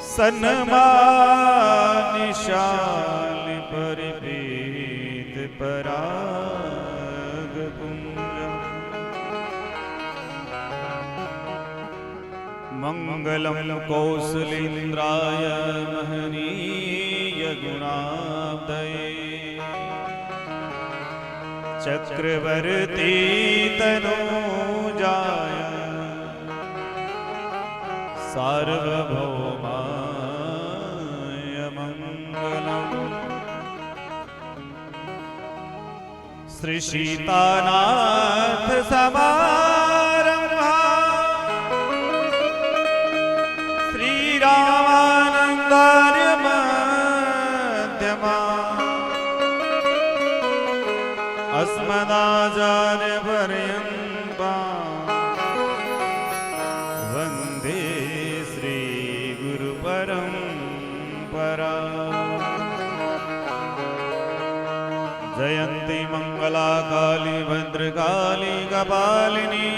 सन्मानिशाल परिपीत पराग कुंज मंगलम कौसलेन्द्राय महनीय गुणाब्धये चक्रवर्ती तनूजाय सार्वभौमाय मंगलम्। श्री सीतानाथ समारंभा श्री रामानंदार्य मध्यमा अस्मदाचार्य पर्यन्ता वंदे श्री गुरु परंपरा। जयंती मंगला काली भद्रकाली कपालिनी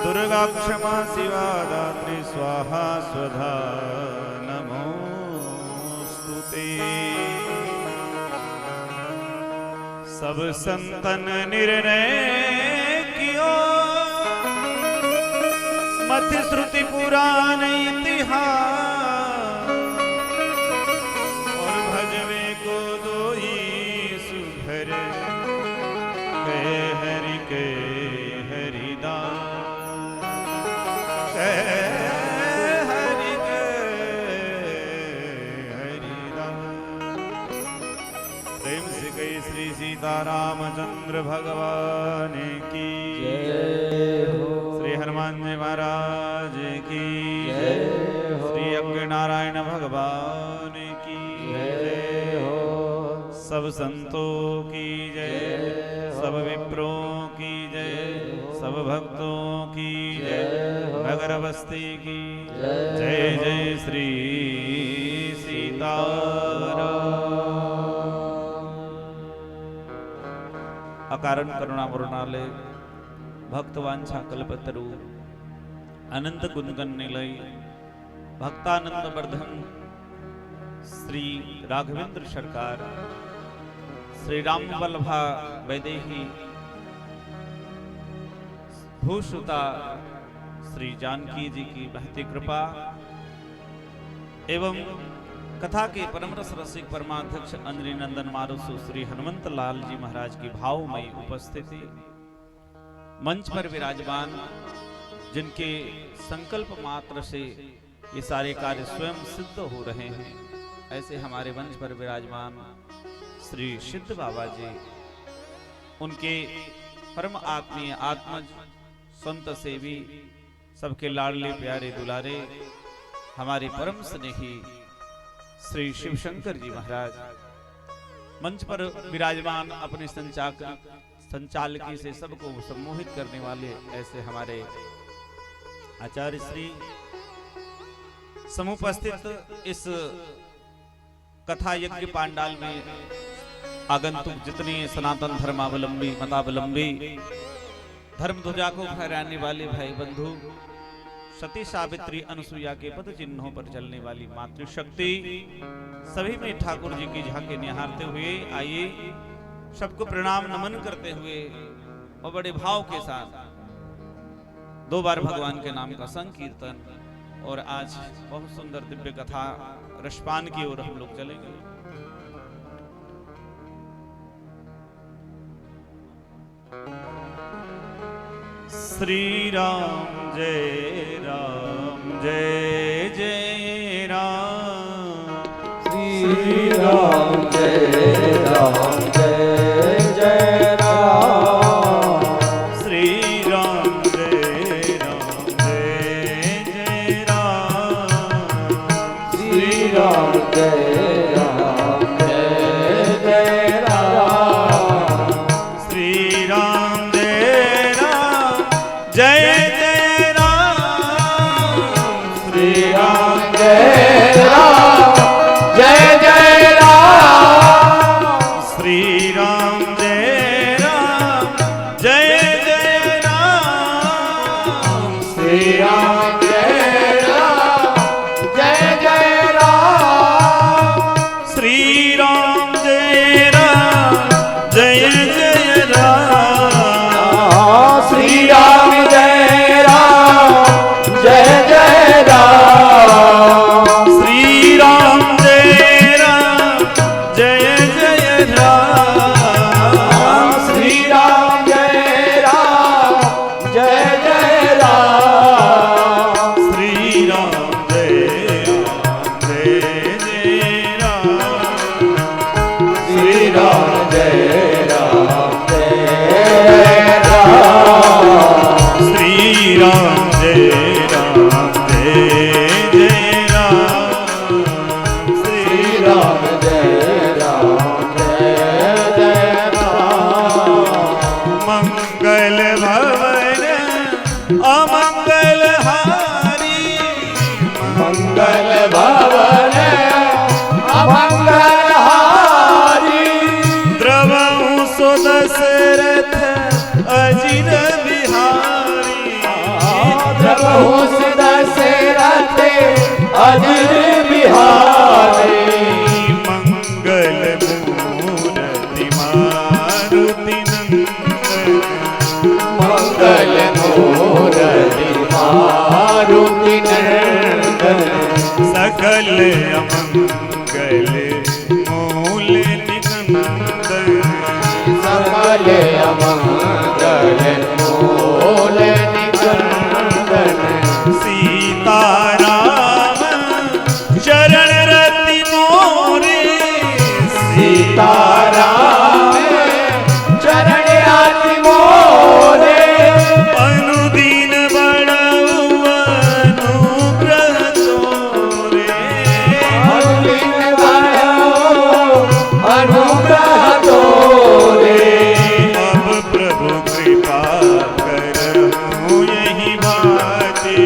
दुर्गा क्षमा शिवा दात्री स्वाहा स्वधा नमोस्तुते। सब संतन निर्णय कियो मत श्रुति पुराण इतिहास और भजवे को दोई सुधर कहे हरि के हरिदास कहे हरि के हरिदास। प्रेम से कही श्री सीतारामचंद्र भगवान की जय हो। श्री हनुमान जी महाराज की जय हो। श्री अज्ञ नारायण भगवान की जय हो। सब संतों की जय, सब विप्रों की जय, सब भक्तों की जय, नगर बस्ती की जय। जय श्री सीताराम। अकारण करुणा मुरणालय भक्तवांछा कल्पतरु अनंत गुणगण निलय भक्तानंद वर्धन श्री राघवेंद्र सरकार श्री राम वल्लभा वैदेही भूषुता श्री जानकी जी की महती कृपा एवं कथा के परम रस रसिक परमाध्यक्ष अंजनी नंदन मारुसु श्री हनुमंत लाल जी महाराज की भावमयी उपस्थिति, मंच पर विराजमान जिनके संकल्प मात्र से ये सारे कार्य स्वयं सिद्ध हो रहे हैं, ऐसे हमारे मंच पर विराजमान श्री सिद्ध बाबा जी, उनके परम आत्मीय आत्मज संत सेवी सबके लाडले प्यारे दुलारे हमारे परम स्नेही श्री शिवशंकर जी महाराज, मंच पर विराजमान अपने संचालकी से सबको सम्मोहित करने वाले ऐसे हमारे आचार्य श्री, समुपस्थित इस कथा यज्ञ पांडाल में आगंतुक जितने सनातन धर्मावलंबी मतावलंबी धर्म ध्वजा को फहराने वाले भाई बंधु, सती सावित्री अनुसुईया के पद चिन्हों पर चलने वाली मातृशक्ति, सभी में ठाकुर जी की झांकी निहारते हुए आइए सबको प्रणाम नमन करते हुए और बड़े भाव के साथ 2 बार भगवान के नाम का संकीर्तन और आज बहुत सुंदर दिव्य कथा रसपान की ओर हम लोग चलेंगे। श्री राम जय जय राम, श्री राम जय जय राम, श्री राम जय राम, श्री राम जय राम, श्री राम जय राम, श्री राम जय राम जय राम, श्री राम जय राम जय राम, श्री राम जय राम घोष दशरथ अजर बिहारी मंगल मूर्ति मारुति नंदन मंगल मूर्ति मारुति नंदन सकल अमंगल मूल निकंदन सकल अमंगल मूल निकंदन सीताराम शरण रति मोरे सीताराम चरण आति मोरे अनुदीन बड़ऊ अनुग्रह तोरे अनुदीन बड़ऊ अनुग्रह तोरे अब प्रभु कृपा करहु यही बाती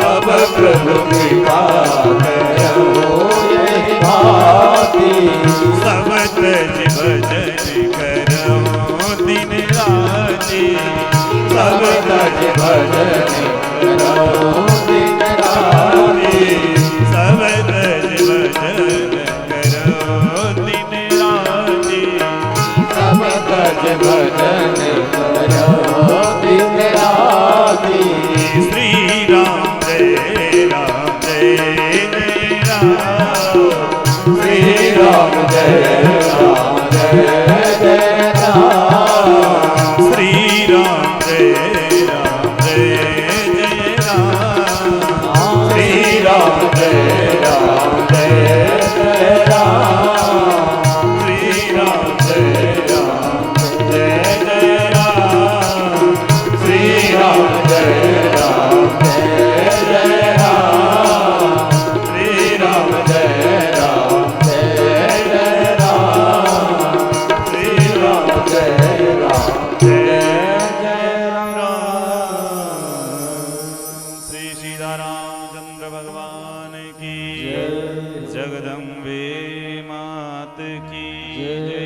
अब प्रभु कृपा करो यही भांति सब तज भजन करहु दिन राति सब तज भजन करो दिन राति सब तज भजन करहु दिन राति सब तज भजन करो दिन राति श्री राम जय राम जय जय राम श्री राम जय राम जय जय राम श्री राम जय राम जय जय राम श्री राम जय राम जय जय राम श्री राम जय राम जय जय राम श्री राम जय राम जय जय राम श्री राम जय राम जय जय राम श्री राम जय राम जय जय राम श्री सीतारामचंद्र भगवान की जगदम्बे मात की जय।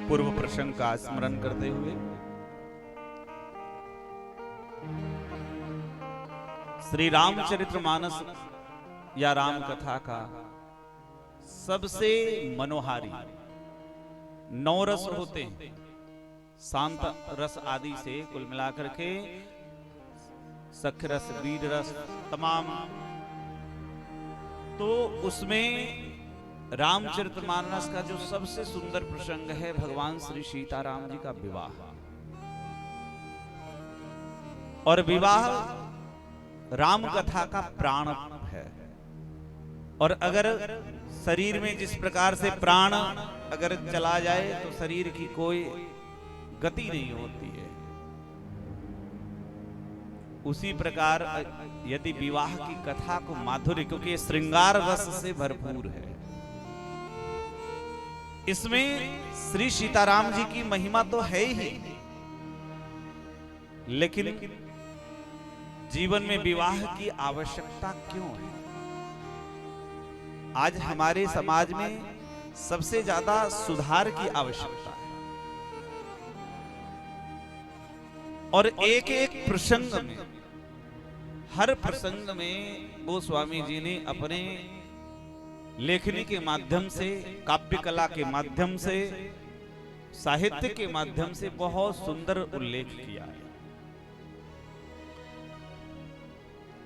पूर्व प्रसंग का स्मरण करते हुए श्री रामचरितमानस या राम कथा का सबसे मनोहारी 9 रस होते हैं, शांत रस आदि से कुल मिलाकर के सख्य रस, वीर रस तमाम। तो उसमें रामचरितमानस का जो सबसे सुंदर प्रसंग है भगवान श्री सीताराम जी का विवाह। और विवाह राम कथा का प्राण है। और अगर शरीर में जिस प्रकार से प्राण अगर चला जाए तो शरीर की कोई गति नहीं होती है, उसी प्रकार यदि विवाह की कथा को माधुर्य, क्योंकि श्रृंगार रस से भरपूर है, इसमें श्री सीताराम जी की महिमा तो है ही, लेकिन जीवन में विवाह की आवश्यकता क्यों है? आज हमारे समाज में सबसे ज्यादा सुधार की आवश्यकता है। और एक एक प्रसंग में, हर प्रसंग में गोस्वामी जी ने अपने लेखनी के माध्यम से, काव्य कला के माध्यम से, साहित्य के माध्यम से बहुत सुंदर उल्लेख किया है।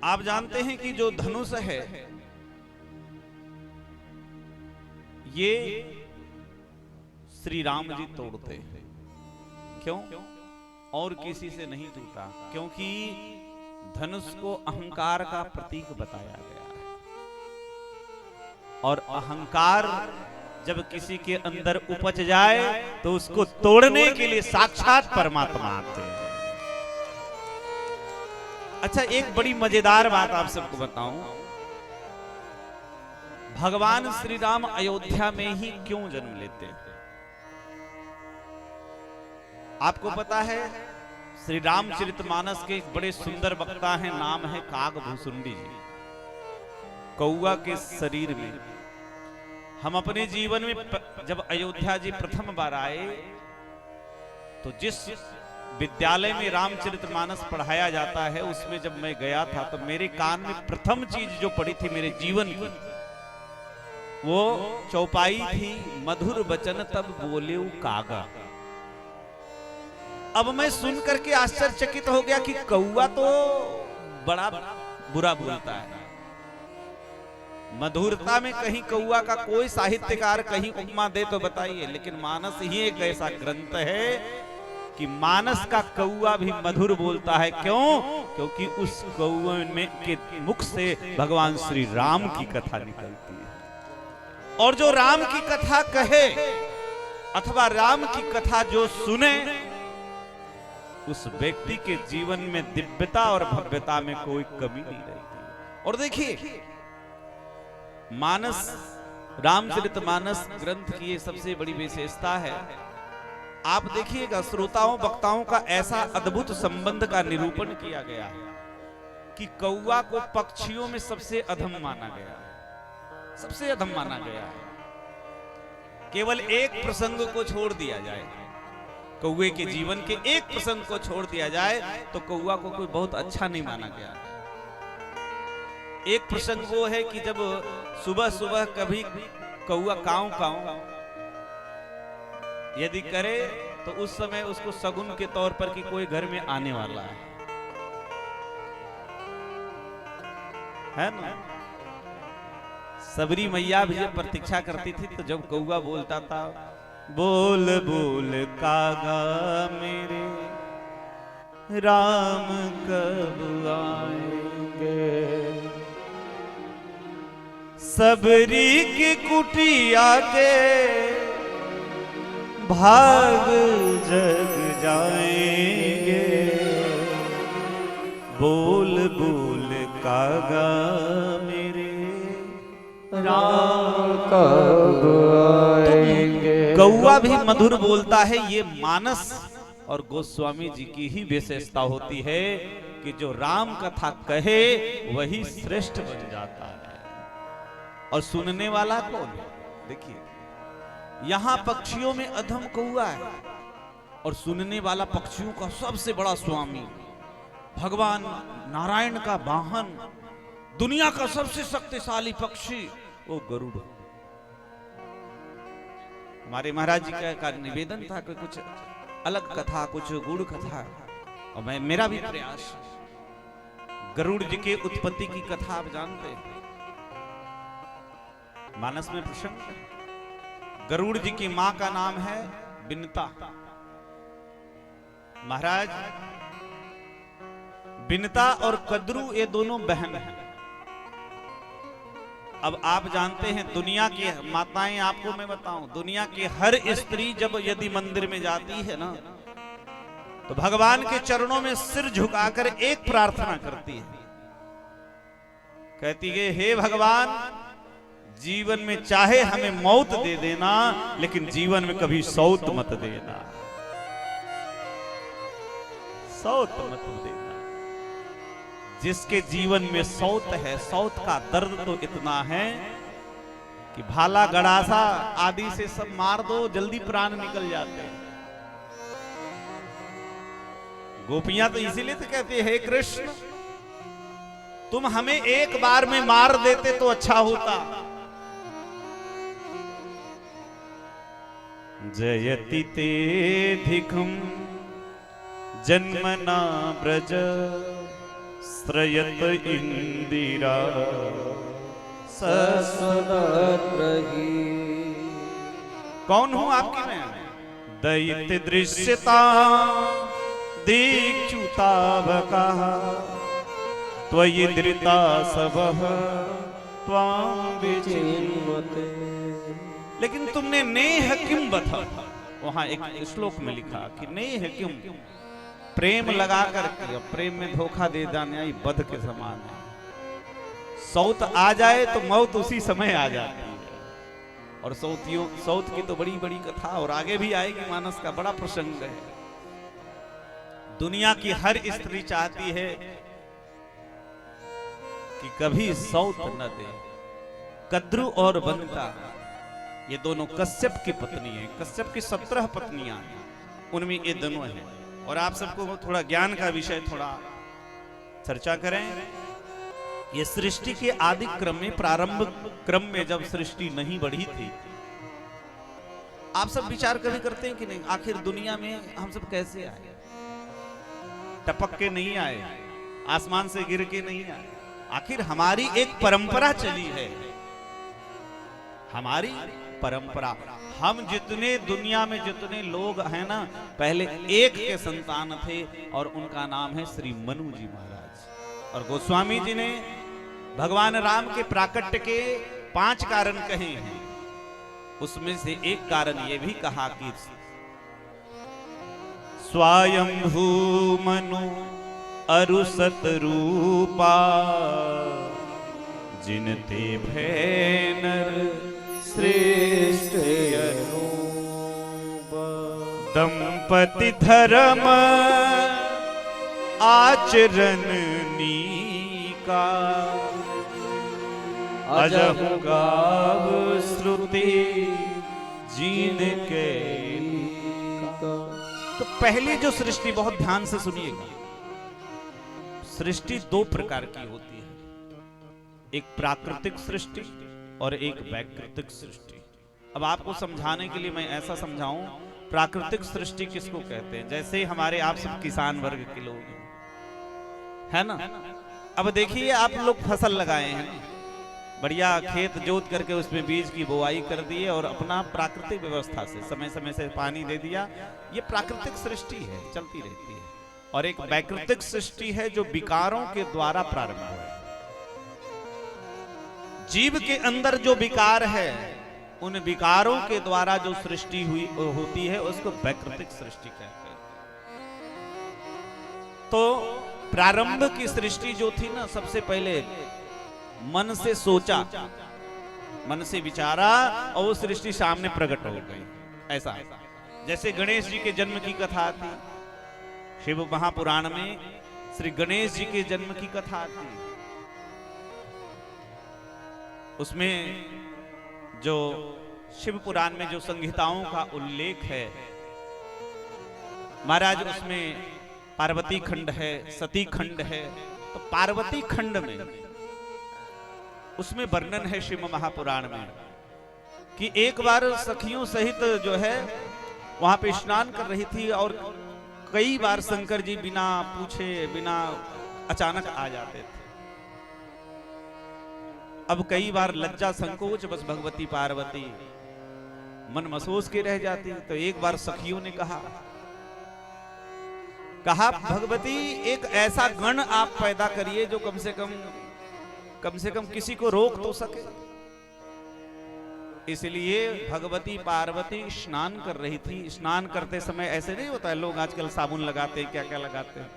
आप जानते हैं कि जो धनुष है ये श्री राम जी तोड़ते हैं। क्यों? और किसी से नहीं टूटा, क्योंकि धनुष को अहंकार का प्रतीक बताया गया है। और अहंकार जब किसी के अंदर उपज जाए तो उसको तोड़ने के लिए साक्षात परमात्मा आते हैं। अच्छा, एक बड़ी मजेदार बात आप सबको बताऊं, भगवान श्री राम अयोध्या में ही क्यों जन्म लेते हैं? आपको पता है, श्री रामचरितमानस के एक बड़े सुंदर वक्ता हैं, नाम है कागभूषुंडी जी। कौआ के शरीर में हम अपने जीवन में जब अयोध्या जी प्रथम बार आए तो जिस विद्यालय में रामचरितमानस पढ़ाया जाता है उसमें जब मैं गया था तो मेरे कान में प्रथम चीज जो पड़ी थी मेरे जीवन की, वो चौपाई थी, मधुर बचन तब बोले कागा। अब मैं सुन करके आश्चर्यचकित हो गया कि कौआ तो बड़ा बुरा बोलता है। मधुरता में कहीं कौआ का कोई साहित्यकार कहीं उपमा दे तो बताइए, लेकिन मानस ही एक ऐसा ग्रंथ है कि मानस का कौआ भी मधुर बोलता है। क्यों? क्योंकि उस कौए में के मुख से भगवान श्री राम की कथा निकलती है। और जो राम की कथा कहे अथवा राम की कथा जो सुने, उस व्यक्ति के जीवन में दिव्यता और भव्यता में कोई कमी नहीं रहती। और देखिए, मानस, रामचरितमानस ग्रंथ की ये सबसे बड़ी विशेषता है। आप देखिएगा, श्रोताओं वक्ताओं का ऐसा अद्भुत संबंध का निरूपण किया गया है कि कौआ को पक्षियों में सबसे अधम माना गया है, सबसे अधम माना गया है। केवल एक प्रसंग को छोड़ दिया जाए, कौए के जीवन के एक प्रसंग को छोड़ दिया जाए तो कौआ को कोई बहुत अच्छा नहीं माना गया। एक प्रसंग वो है कि जब सुबह सुबह कभी कौआ काऊ काऊ यदि करे तो उस समय उसको सगुन के तौर पर कि कोई घर में आने वाला है ना। सबरी मैया भी जब प्रतीक्षा करती थी तो जब कौआ बोलता था, बोल बोल कागा मेरे राम कब आएंगे, सबरी की कुटिया के भाग जग जाएंगे, बोल बोल कागा मेरे राम कब आएंगे। कौआ भी मधुर बोलता है। ये मानस और गोस्वामी जी की ही विशेषता होती है कि जो राम कथा कहे वही श्रेष्ठ बन जाता है। और सुनने वाला कौन है? देखिए, यहां पक्षियों में अधम कौआ है और सुनने वाला पक्षियों का सबसे बड़ा स्वामी, भगवान नारायण का वाहन, दुनिया का सबसे शक्तिशाली पक्षी वो गरुड़। हमारे महाराज जी का निवेदन था कि कुछ अलग कथा, कुछ गूढ़ कथा, और मेरा भी प्रयास, गरुड़ जी के उत्पत्ति की कथा आप जानते हैं, मानस में प्रसंग। गरुड़ जी की मां का नाम है बिनता। महाराज, बिनता और कद्रू ये दोनों बहन हैं। अब आप जानते हैं दुनिया की माताएं, आपको मैं बताऊं, दुनिया की हर स्त्री जब यदि मंदिर में जाती है ना तो भगवान के चरणों में सिर झुकाकर एक प्रार्थना करती है, कहती है, हे भगवान, जीवन में चाहे हमें मौत दे देना लेकिन जीवन में कभी सौत मत देना, सौत मत देना। जिसके जीवन में सौत है, सौत का दर्द तो इतना है कि भाला गड़ासा आदि से सब मार दो, जल्दी प्राण निकल जाते हैं। गोपियां तो इसीलिए तो कहती है, हे कृष्ण, तुम हमें एक बार में मार देते तो अच्छा होता। जयति तेधिकं जन्मना ब्रज श्रयत इंदिरा ससुरत रही। कौन हूं आपकी मैं? दैत्य दृश्यता दीक्षुतावका त्वयि धृता सबह त्वां विचिन्वते। लेकिन तुमने नेह किम बथा, वहां एक श्लोक में लिखा कि नेह किम, प्रेम लगाकर के प्रेम में धोखा दे जाना ये बध के समान है। सौत आ जाए तो मौत उसी समय आ जाती है। और सौत की तो बड़ी बड़ी कथा और आगे भी आएगी, मानस का बड़ा प्रसंग है। दुनिया की हर स्त्री चाहती है कि कभी सौत न दे। कद्रू और बनता ये दोनों कश्यप की पत्नी है। कश्यप की 17 पत्नियां हैं। उनमें ये दोनों है। और आप सबको थोड़ा ज्ञान का विषय थोड़ा चर्चा करें। ये सृष्टि के आदि क्रम में, प्रारंभ क्रम में जब सृष्टि नहीं बढ़ी थी, आप सब विचार कभी करते हैं कि नहीं, आखिर दुनिया में हम सब कैसे आए? टपक के नहीं आए, आसमान से गिर के नहीं आए। आखिर हमारी एक परंपरा चली है, हमारी परंपरा। हम जितने दुनिया में जितने लोग हैं ना, पहले एक के संतान थे और उनका नाम है श्री मनु जी महाराज। और गोस्वामी जी ने भगवान राम के प्राकट्य के 5 कारण कहे हैं, उसमें से एक कारण ये भी कहा कि स्वयंभू मनु अरुसत रूपा जिनते भैनर श्रेष्ठ दंपति धर्म आचरण नीका अजहु गाव श्रुति जीन के। तो पहली जो सृष्टि, बहुत ध्यान से सुनिएगा, सृष्टि 2 प्रकार की होती है, एक प्राकृतिक सृष्टि और एक वैकृतिक सृष्टि। अब आपको समझाने के लिए मैं ऐसा समझाऊं, प्राकृतिक सृष्टि किसको कहते हैं? जैसे हमारे आप सब किसान वर्ग के लोग हैं, है ना? अब देखिए, आप लोग फसल लगाए हैं, बढ़िया खेत जोत करके उसमें बीज की बुआई कर दिए और अपना प्राकृतिक व्यवस्था से समय समय से पानी दे दिया। ये प्राकृतिक सृष्टि है, चलती रहती है। और एक वैकृतिक सृष्टि है जो विकारों के द्वारा प्रारंभ हुआ है। जीव के अंदर जो विकार है, उन विकारों के द्वारा जो सृष्टि हुई होती है, उसको वैकृतिक सृष्टि कहते हैं। तो प्रारंभ की सृष्टि जो थी ना, सबसे पहले मन से सोचा, मन से विचारा और वो सृष्टि सामने प्रकट हो गई। ऐसा जैसे गणेश जी के जन्म की कथा थी, शिव महापुराण में श्री गणेश जी के जन्म की कथा थी। उसमें जो शिव पुराण में जो संहिताओं का उल्लेख है महाराज, उसमें पार्वती खंड है, सती खंड है। तो पार्वती खंड में उसमें वर्णन है शिव महापुराण में कि एक बार सखियों सहित जो है वहां पे स्नान कर रही थी और कई बार शंकर जी बिना पूछे, बिना अचानक आ जाते थे। अब कई बार लज्जा संकोच बस भगवती पार्वती मन महसूस के रह जाती। तो एक बार सखियों ने कहा भगवती एक ऐसा गण आप पैदा करिए जो कम से कम किसी को रोक तो सके। इसलिए भगवती पार्वती स्नान कर रही थी। स्नान करते समय ऐसे नहीं होता है, लोग आजकल साबुन लगाते हैं, क्या क्या लगाते हैं,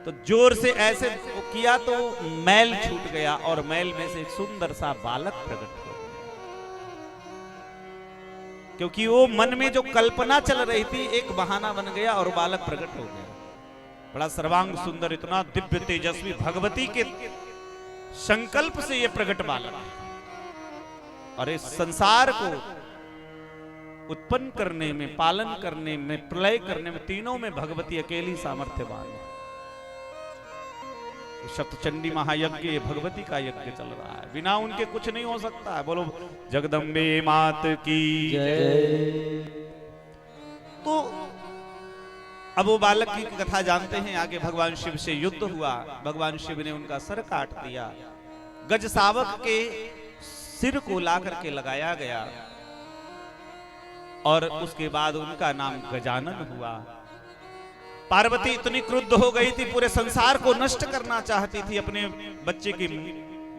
तो जोर से ऐसे किया तो मैल छूट गया और मैल में से एक सुंदर सा बालक प्रकट हो गया। क्योंकि वो मन में जो कल्पना चल रही थी, एक बहाना बन गया और बालक प्रकट हो गया। बड़ा सर्वांग सुंदर, इतना दिव्य तेजस्वी, भगवती के संकल्प से ये प्रकट बालक और इस संसार को उत्पन्न करने में, पालन करने में, प्रलय करने में, तीनों में भगवती अकेली सामर्थ्यवान है। सप्तचंडी महायज्ञ भगवती का यज्ञ चल रहा है, बिना उनके कुछ नहीं हो सकता है। बोलो जगदम्बे मात की जय। तो अब वो बालक की कथा जानते हैं। आगे भगवान शिव से युद्ध हुआ, भगवान शिव ने उनका सर काट दिया, गज सावक के सिर को ला करके लगाया गया और उसके बाद उनका नाम गजानन हुआ। पार्वती इतनी क्रुद्ध हो गई थी, पूरे संसार को नष्ट करना चाहती थी अपने बच्चे की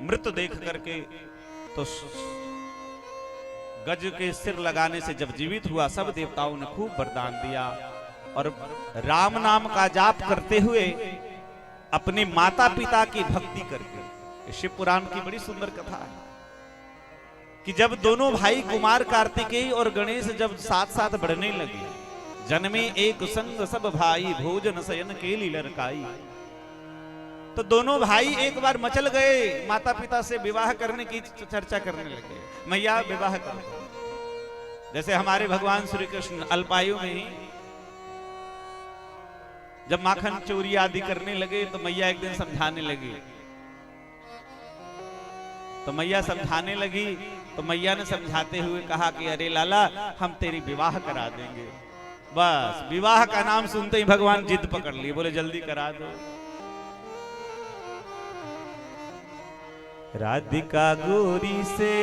मृत देख करके। तो गज के सिर लगाने से जब जीवित हुआ, सब देवताओं ने खूब वरदान दिया और राम नाम का जाप करते हुए अपने माता पिता की भक्ति करके। शिव पुराण की बड़ी सुंदर कथा है कि जब दोनों भाई कुमार कार्तिकेय और गणेश जब साथ साथ बढ़ने लगे, जन्मे एक संग सब भाई, भोजन शयन केली लड़काई। तो दोनों भाई एक बार मचल गए, माता पिता से विवाह करने की चर्चा करने लगे। मैया विवाह कर। जैसे हमारे भगवान श्री कृष्ण अल्पायु में ही जब माखन चोरी आदि करने लगे तो मैया एक दिन समझाने लगी। तो मैया समझाने लगी तो मैया ने समझाते हुए कहा कि अरे लाला, हम तेरी विवाह करा देंगे। बस विवाह का नाम सुनते ही भगवान जिद पकड़ लिए, बोले जल्दी करा दो। राधिका गोरी से,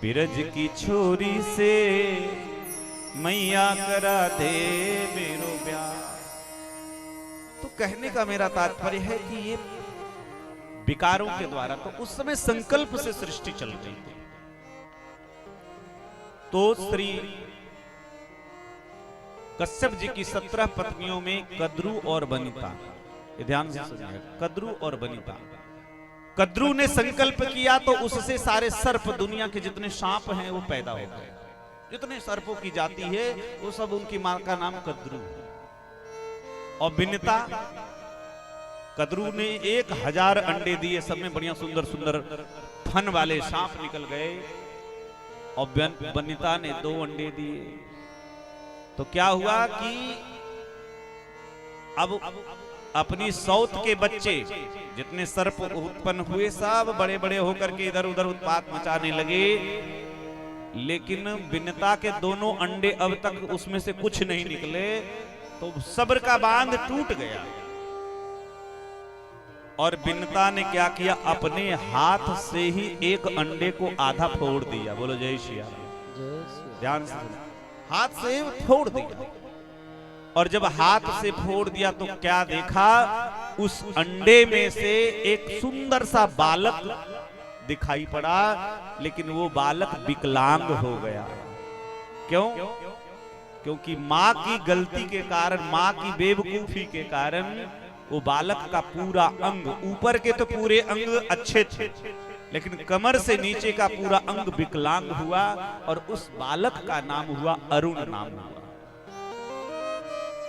बिरज की छोरी से, मैया करा दे मेरो ब्याह। तो कहने का मेरा तात्पर्य है कि ये विकारों के द्वारा, तो उस समय संकल्प से सृष्टि चल रही थी। तो श्री कश्यप जी की 17 पत्नियों में कद्रू और बनिता, ध्यान से सुनिए, कद्रू और बनिता। कद्रू ने संकल्प किया तो उससे सारे सर्प, दुनिया के जितने सांप हैं वो पैदा हो गए। जितने सर्पों की जाति है वो सब उनकी मां का नाम कद्रू। और बिनता, कद्रू ने 1000 अंडे दिए, सब में बढ़िया सुंदर सुंदर फन वाले सांप निकल गए। और बनिता ने 2 अंडे दिए। तो क्या हुआ कि अब अपनी सौत के बच्चे, जितने सर्प उत्पन्न हुए, सब बड़े बड़े होकर के इधर उधर उत्पात मचाने लगे। लेकिन बिनता के दोनों अंडे अब तक उसमें से कुछ नहीं निकले। तो सब्र का बांध टूट गया और बिनता ने क्या किया, अपने हाथ से ही एक अंडे को आधा फोड़ दिया। बोलो जय श्री राम। ध्यान से, हाथ से फोड़ दिया। और जब हाथ से फोड़ दिया तो क्या देखा, उस अंडे में से एक सुंदर सा बालक दिखाई पड़ा। लेकिन वो बालक विकलांग हो गया। क्यों? क्योंकि मां की गलती के कारण, मां की बेवकूफी के कारण वो बालक का पूरा अंग, ऊपर के तो पूरे अंग अच्छे थे, लेकिन कमर से नीचे का पूरा अंग विकलांग हुआ। और उस बालक का नाम हुआ अरुण नाम हुआ।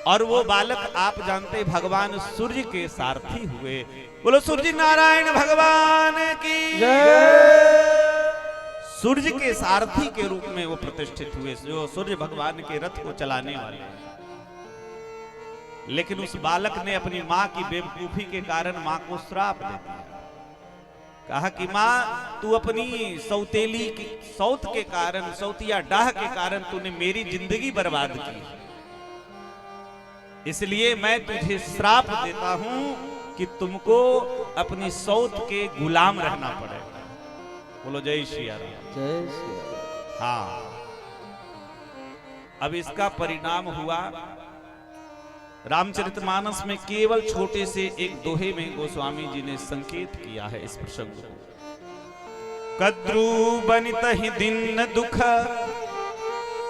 और वो बालक आप जानते भगवान सूर्य के सारथी हुए। बोलो सूर्य नारायण भगवान की जय। सूर्य के सारथी के रूप में वो प्रतिष्ठित हुए, जो सूर्य भगवान के रथ को चलाने वाले। लेकिन उस बालक ने अपनी मां की बेवकूफी के कारण मां को श्राप दे दिया। कहा कि मां, तू अपनी सौतेली की सौत के कारण, सौतिया डाह के कारण तूने मेरी जिंदगी बर्बाद की, इसलिए मैं तुझे श्राप देता हूं कि तुमको अपनी सौत के गुलाम रहना पड़ेगा। बोलो जय श्री राम। जय श्री राम। हाँ, अब इसका परिणाम हुआ, रामचरितमानस में केवल छोटे से एक दोहे में गोस्वामी जी ने संकेत किया है इस प्रसंग को। कद्रू बनित ही दिन दुख,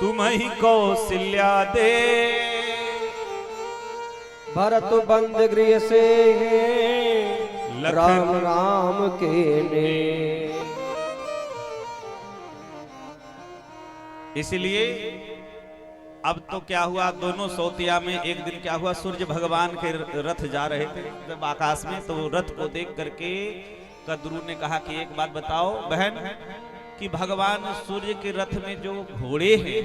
तुम ही कौशल्या दे, भरत बंद गृह से राम राम के ने। इसलिए अब तो क्या हुआ, दोनों सौतिया में एक दिन क्या हुआ, सूर्य भगवान के रथ जा रहे थे जब आकाश में, तो रथ को देख करके कद्रू ने कहा कि एक बात बताओ बहन, कि भगवान सूर्य के रथ में जो घोड़े हैं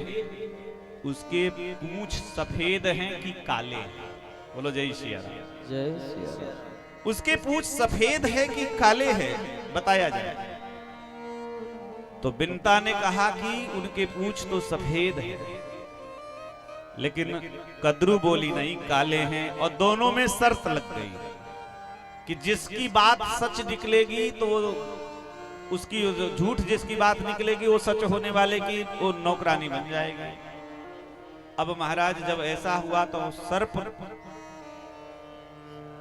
उसके पूंछ सफेद हैं कि काले हैं? बोलो जय श्री राम। जय श्री राम। उसके पूंछ सफेद है कि काले हैं, बताया जाए। तो बिनता ने कहा कि उनके पूंछ तो सफेद है, लेकिन कद्रू बोली नहीं, काले हैं। और दोनों में शर्त लग गई कि जिसकी बात सच निकलेगी तो उसकी, झूठ जिसकी बात निकलेगी वो सच होने वाले की वो नौकरानी बन जाएगी। अब महाराज जब ऐसा हुआ तो सर्प,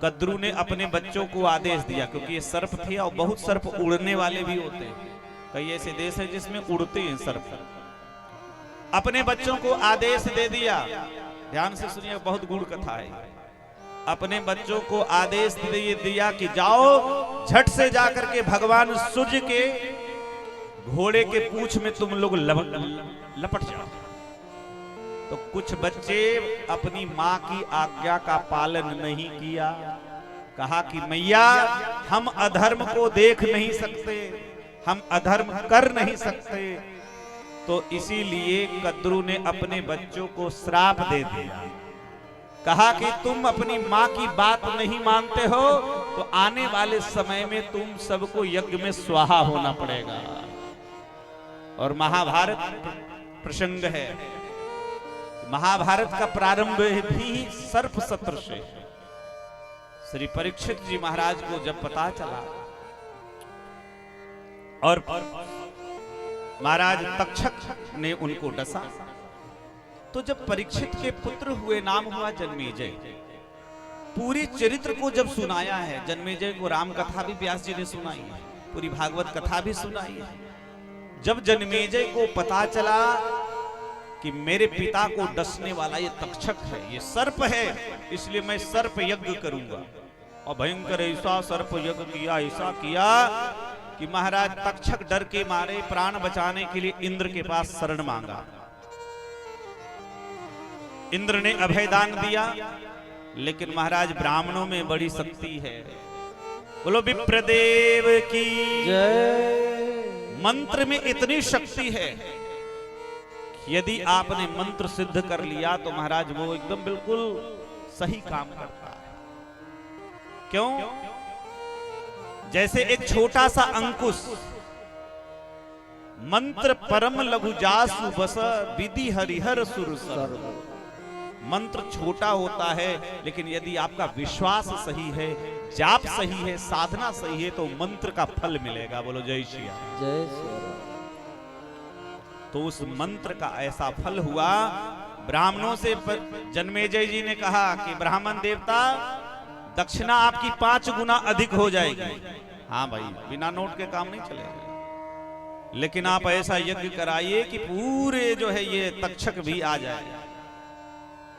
कद्रू ने अपने बच्चों को आदेश दिया, क्योंकि ये सर्प थे और बहुत सर्प उड़ने वाले भी होते हैं, कई ऐसे देश है जिसमें उड़ते हैं सर्प। अपने बच्चों को आदेश दे दिया, ध्यान से सुनिए, बहुत गूढ़ कथा है। अपने बच्चों को आदेश दे दिया कि जाओ झट से जाकर के भगवान सूर्य के घोड़े के पूंछ में तुम लोग लपट जाओ। तो कुछ बच्चे अपनी मां की आज्ञा का पालन नहीं किया, कहा कि मैया हम अधर्म को देख नहीं सकते, हम अधर्म कर नहीं सकते। तो इसीलिए कद्रू ने अपने बच्चों को श्राप दे दिया, कहा कि तुम अपनी माँ की बात नहीं मानते हो तो आने वाले समय में तुम सबको यज्ञ में स्वाहा होना पड़ेगा। और महाभारत प्रसंग है। महाभारत का प्रारंभ भी सर्प सत्र से। श्री परीक्षित जी महाराज को जब पता चला और महाराज तक्षक ने उनको डसा, तो जब परीक्षित के पुत्र हुए नाम हुआ जन्मेजय। पूरी चरित्र को जब सुनाया है, जन्मेजय को राम कथा भी व्यास जी ने सुनाई है, पूरी भागवत कथा भी सुनाई है। जब जन्मेजय को पता चला कि मेरे पिता को डसने वाला ये तक्षक है, ये सर्प है, इसलिए मैं सर्प यज्ञ करूंगा। और भयंकर ऐसा सर्प यज्ञ किया, ऐसा किया कि महाराज तक्षक डर के मारे प्राण बचाने के लिए इंद्र के पास शरण मांगा। इंद्र ने अभयदान दिया, लेकिन महाराज ब्राह्मणों में बड़ी शक्ति है। बोलो विप्रदेव की जय। मंत्र में इतनी शक्ति है कि यदि आपने मंत्र सिद्ध कर लिया तो महाराज वो एकदम बिल्कुल सही काम करता है। क्यों? जैसे एक छोटा सा अंकुश, मंत्र परम लघु जासु बस विधि हरिहर सुर। मंत्र छोटा होता है, लेकिन यदि आपका विश्वास सही है, जाप सही है, साधना सही है, तो मंत्र का फल मिलेगा। बोलो जय श्री राम। जय श्री राम। तो उस मंत्र का ऐसा फल हुआ। ब्राह्मणों से जन्मेजय जी ने कहा कि ब्राह्मण देवता, दक्षिणा आपकी 5 गुना अधिक हो जाएगी। हाँ भाई, बिना नोट के काम नहीं चलेगा, लेकिन आप ऐसा यज्ञ कराइए कि पूरे जो है ये तक्षक भी आ जाए।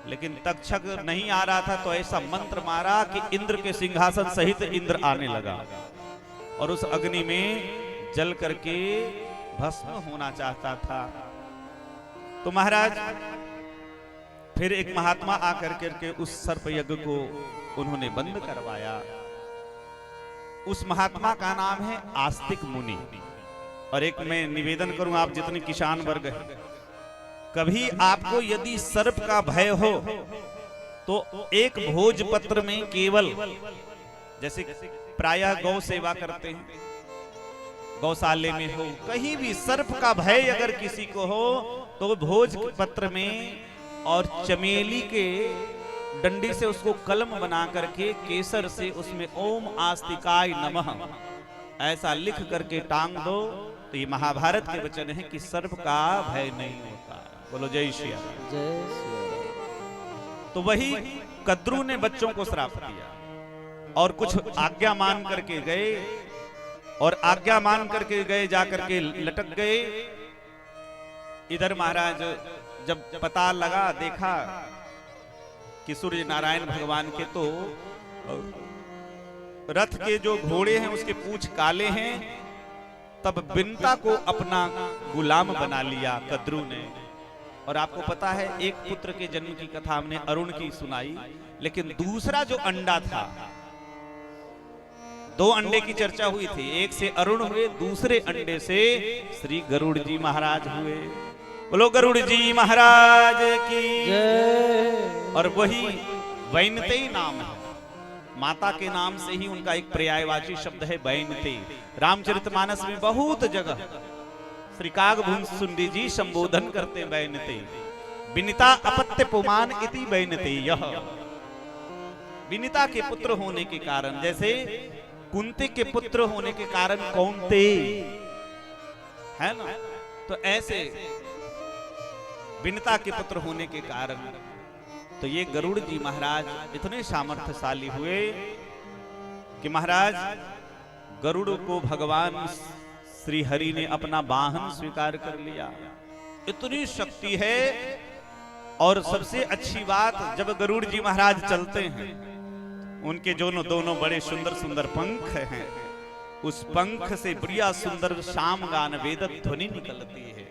लेकिन तक्षक नहीं आ रहा था, तो ऐसा मंत्र मारा कि इंद्र के सिंहासन सहित इंद्र आने लगा और उस अग्नि में जल करके भस्म होना चाहता था। तो महाराज फिर एक महात्मा आकर करके उस सर्प यज्ञ को उन्होंने बंद करवाया। उस महात्मा का नाम है आस्तिक मुनि। और एक मैं निवेदन करूं, आप जितने किसान वर्ग हैं, कभी आपको यदि सर्प का भय हो तो एक भोजपत्र में केवल, जैसे प्रायः गौ सेवा करते हैं, गौशाले में हो, कहीं भी सर्प का भय अगर किसी को हो तो भोजपत्र में और चमेली के डंडी से उसको कलम बना करके केसर से उसमें ओम आस्तिकाय नमः ऐसा लिख करके टांग दो, तो ये महाभारत के वचन है कि सर्प का भय नहीं होता। बोलो जय श्री राम। जय श्री राम। तो वही कद्रू ने बच्चों को श्राप दिया और कुछ आज्ञा मान करके गए, और आज्ञा मान करके गए, जाकर के लटक गए। इधर महाराज जब पता लगा, देखा कि सूर्य नारायण भगवान के तो रथ के जो घोड़े हैं उसके पूंछ काले हैं, तब बिनता को अपना गुलाम बना लिया कद्रू ने। और आपको पता है, एक पुत्र के जन्म की कथा हमने अरुण की सुनाई, लेकिन दूसरा जो अंडा था, 2 अंडे की चर्चा हुई थी, एक से अरुण हुए, दूसरे अंडे से श्री गरुड़ जी महाराज हुए। बोलो गरुड़ जी महाराज की जय। और वही वैनतेय नाम है, माता के नाम से ही उनका एक पर्यायवाची शब्द है वैनतेय। रामचरितमानस में बहुत जगह श्री कागभूषुंडी जी संबोधन करते वैनतेय। विनिता अपत्य पुमान इति वैनतेय। विनिता के पुत्र होने के कारण, जैसे कुंती के पुत्र होने के कारण कौन्तेय है ना, तो ऐसे विनिता के पुत्र होने के कारण तो ये गरुड़ जी महाराज इतने सामर्थ्यशाली हुए कि महाराज गरुड़ को भगवान श्री हरि ने अपना वाहन स्वीकार कर लिया। इतनी शक्ति है। और सबसे अच्छी बात, जब गरुड़ जी महाराज चलते हैं, उनके दोनों बड़े सुंदर सुंदर पंख हैं, उस पंख से बढ़िया सुंदर शाम गान वेद ध्वनि निकलती है।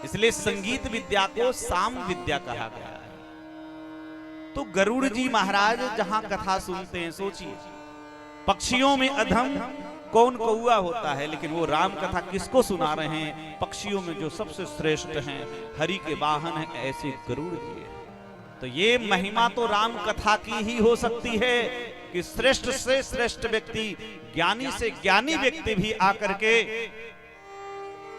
इसलिए संगीत विद्या को साम विद्या कहा गया है। तो गरुड़ जी महाराज जहां कथा सुनते हैं, सोचिए पक्षियों में अधम कौन कौआ होता है, लेकिन वो राम कथा किसको सुना रहे हैं? पक्षियों में जो सबसे श्रेष्ठ हैं, हरि के वाहन हैं, ऐसे गरुड़ जी हैं। तो ये महिमा तो राम कथा की ही हो सकती है कि श्रेष्ठ से श्रेष्ठ व्यक्ति, ज्ञानी से ज्ञानी व्यक्ति भी आकर के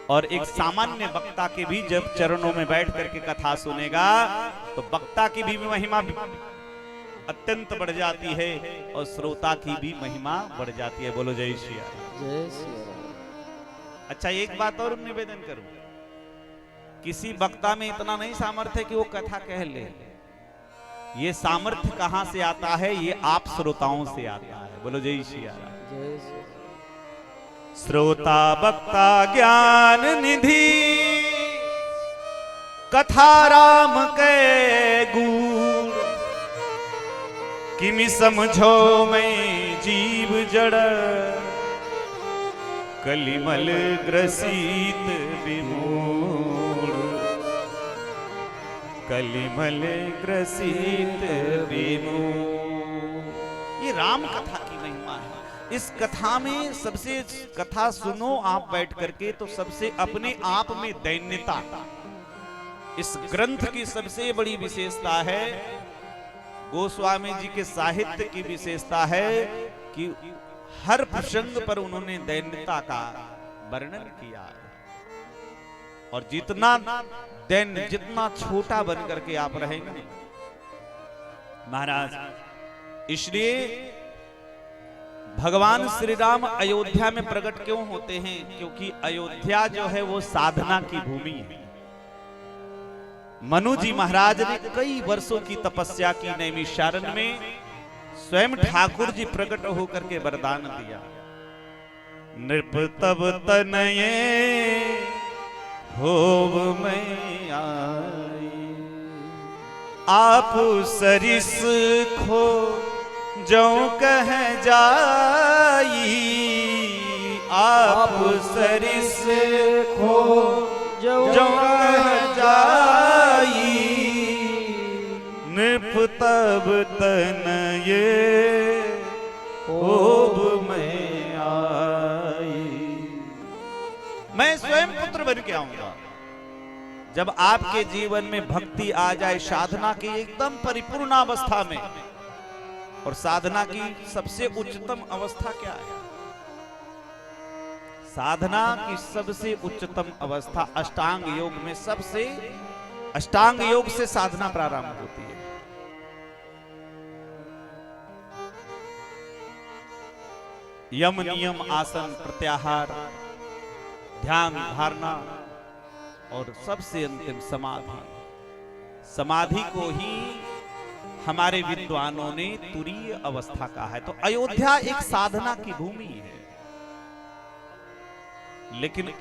और एक सामान्य वक्ता के भी जब चरणों में बैठ करके कथा सुनेगा तो वक्ता की भी महिमा अत्यंत बढ़ जाती है और श्रोता की भी महिमा बढ़ जाती है। बोलो जय श्री राम। जय श्री राम। अच्छा, एक बात और निवेदन करूं, किसी वक्ता में इतना नहीं सामर्थ्य कि वो कथा कह ले। ये सामर्थ्य कहां से आता है? ये आप श्रोताओं से आता है। बोलो जय श्री राम। जय श्री राम। श्रोता वक्ता ज्ञान निधि, कथा राम के गुण, किमि समझो मैं जीव जड़, कलिमल ग्रसित विमूढ़, कलिमल ग्रसित विमूढ़। ये राम कथा की महिमा है। इस कथा में सबसे, कथा सुनो आप बैठ करके तो सबसे अपने आप में दैन्यता, इस ग्रंथ की सबसे बड़ी विशेषता है, गोस्वामी जी के साहित्य की विशेषता है कि हर प्रसंग पर उन्होंने दैन्यता का वर्णन किया है। और जितना दैन्य, जितना छोटा बन करके आप रहेंगे महाराज, इसलिए भगवान श्री राम अयोध्या में प्रकट क्यों होते हैं? क्योंकि अयोध्या जो है वो साधना की भूमि है। मनु जी महाराज ने कई वर्षों की तपस्या की नैमिषारण्य में, स्वयं ठाकुर जी प्रकट होकर के वरदान दिया, नृप तब तनये होव मैं आई, आप सरिस खो जो कह जाई, आप सरिस खो जो कह जाई, नृप तब तनये होव मैं आई। मैं स्वयं पुत्र बन के आऊंगा। जब आपके जीवन में भक्ति आ जाए, साधना की एकदम परिपूर्ण अवस्था में, और साधना की सबसे उच्चतम अवस्था क्या है? साधना की सबसे उच्चतम अवस्था अष्टांग योग में, सबसे अष्टांग योग से साधना प्रारंभ होती है। यम नियम आसन प्रत्याहार, ध्यान धारणा और सबसे अंतिम समाधि। समाधि को ही हमारे विद्वानों ने तुरीय अवस्था कहा है। तो अयोध्या एक साधना की भूमि है, लेकिन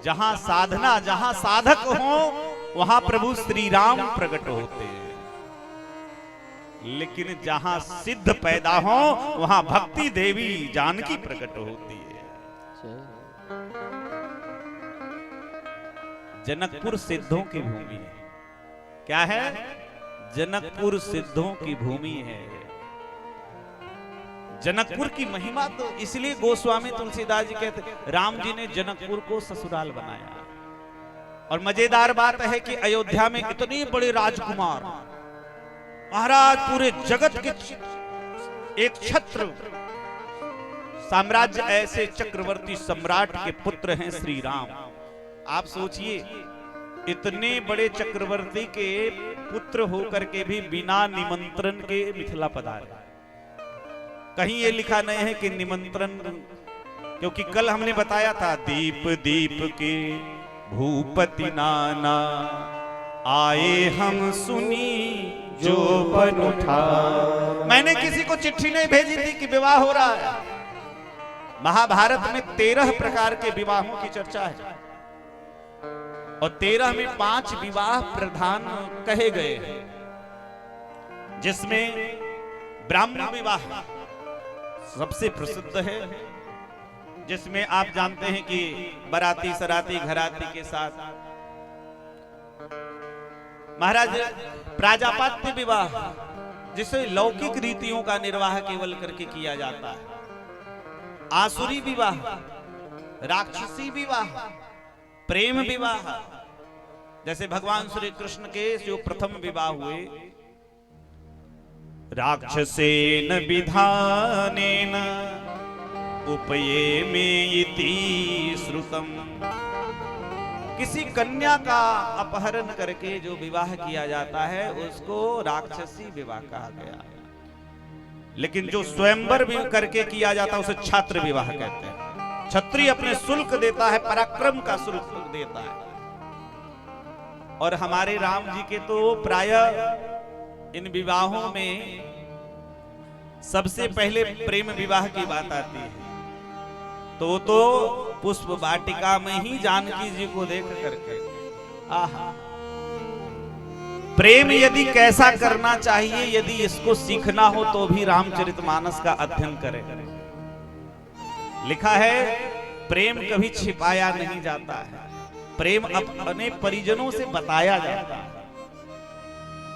जहां साधना, जहां साधक हो वहां प्रभु श्री राम प्रकट होते हैं, लेकिन जहां सिद्ध पैदा हो वहां भक्ति देवी जानकी प्रकट होती है। जनकपुर सिद्धों की भूमि है। क्या है? जनकपुर सिद्धों की भूमि है। जनकपुर की महिमा तो इसलिए गोस्वामी तुलसीदास जी कहते, राम जी ने जनकपुर को ससुराल बनाया। और मजेदार बात है कि अयोध्या में इतने बड़े राजकुमार महाराज, पूरे जगत के एक छत्र साम्राज्य, ऐसे चक्रवर्ती सम्राट के पुत्र हैं श्री राम। आप सोचिए, इतने बड़े चक्रवर्ती के पुत्र होकर के भी बिना निमंत्रण के मिथिला पधारे। कहीं ये लिखा नहीं है कि निमंत्रण, क्योंकि कल हमने बताया था, दीप दीप के भूपति नाना आए हम सुनी जो बन उठा। मैंने किसी को चिट्ठी नहीं भेजी थी कि विवाह हो रहा है। महाभारत में 13 प्रकार के विवाहों की चर्चा है और 13 में 5 विवाह प्रधान कहे गए हैं, जिसमें ब्राह्मण विवाह सबसे प्रसिद्ध है, जिसमें आप जानते हैं कि बाराती सराती घराती के साथ महाराज प्राजापत्य विवाह, जिसे लौकिक रीतियों का निर्वाह केवल करके किया जाता है, आसुरी विवाह, राक्षसी विवाह, प्रेम विवाह, जैसे भगवान श्री कृष्ण के जो प्रथम विवाह हुए राक्षसेन विधानेन उपयेमे इति श्रुतम। किसी कन्या का अपहरण करके जो विवाह किया जाता है उसको राक्षसी विवाह कहा गया है, लेकिन जो स्वयंवर भी करके किया जाता है उसे छात्र विवाह कहते हैं। क्षत्रिय अपने शुल्क देता है, पराक्रम का शुल्क देता है। और हमारे राम जी के तो प्रायः इन विवाहों में सबसे पहले प्रेम विवाह की बात आती है, तो पुष्प वाटिका में ही जानकी जी को देख करके आहा, प्रेम यदि कैसा करना चाहिए, यदि इसको सीखना हो तो भी रामचरितमानस का अध्ययन करें। लिखा है प्रेम कभी छिपाया नहीं जाता है, प्रेम अपने परिजनों से बताया जाता है।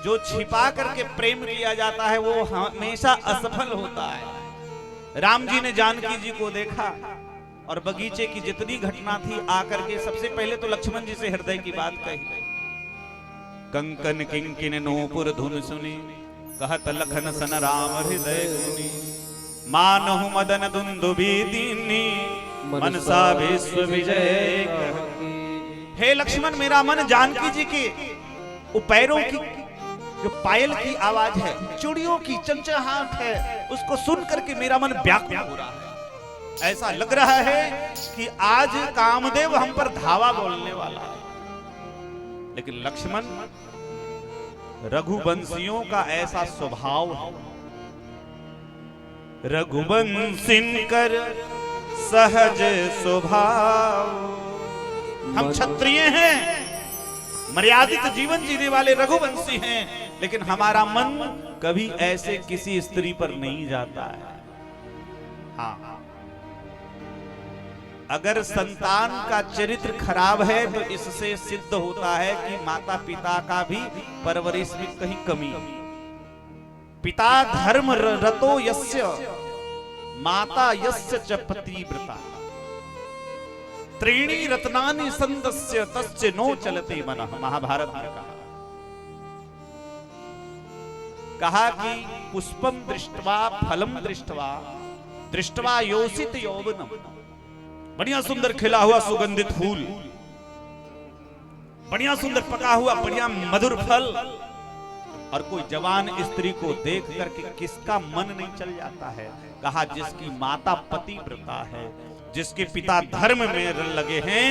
जो छिपा करके प्रेम किया जाता है वो हमेशा असफल होता है। राम जी ने जानकी जी को देखा और बगीचे की जितनी घटना थी आकर के सबसे पहले तो लक्ष्मण जी से हृदय की बात कही। कंकन किंकिन नूपुर धुन सुनी, कहत लखन सन राम हृदय गुनी। मानहु मदन दुंदुभि दीनी, मनसा विश्व विजय कह। हे लक्ष्मण, मेरा मन जानकी जी के पैरों की जो पायल की आवाज है, चूड़ियों की चंचहाट है, उसको सुन करके मेरा मन व्याकुल हो रहा है। ऐसा लग रहा है कि आज कामदेव हम पर धावा बोलने वाला है। लेकिन लक्ष्मण, रघुवंशियों का ऐसा स्वभाव है, रघुवंशिन कर सहज स्वभाव। हम क्षत्रिय हैं, मर्यादित जीवन जीने वाले रघुवंशी हैं, लेकिन हमारा मन कभी ऐसे किसी स्त्री पर नहीं जाता है। हाँ, अगर संतान का चरित्र खराब है तो इससे सिद्ध होता है कि माता पिता का भी परवरिश में कहीं कमी है। पिता धर्म रतो यस्य, माता यस्य च पतिव्रता। त्रीणि रत्नानि संदस्य तस्य नो चलते मनः, महाभारत में कहा कि पुष्पम दृष्ट्वा फलम दृष्ट्वा दृष्ट्वा योषित यौवनम। बढ़िया सुंदर खिला हुआ सुगंधित फूल, बढ़िया सुंदर पका हुआ बढ़िया मधुर फल, और कोई जवान स्त्री को देख करके किसका मन नहीं चल जाता है। कहा जिसकी माता पतिव्रता है, जिसके पिता धर्म में लगे हैं,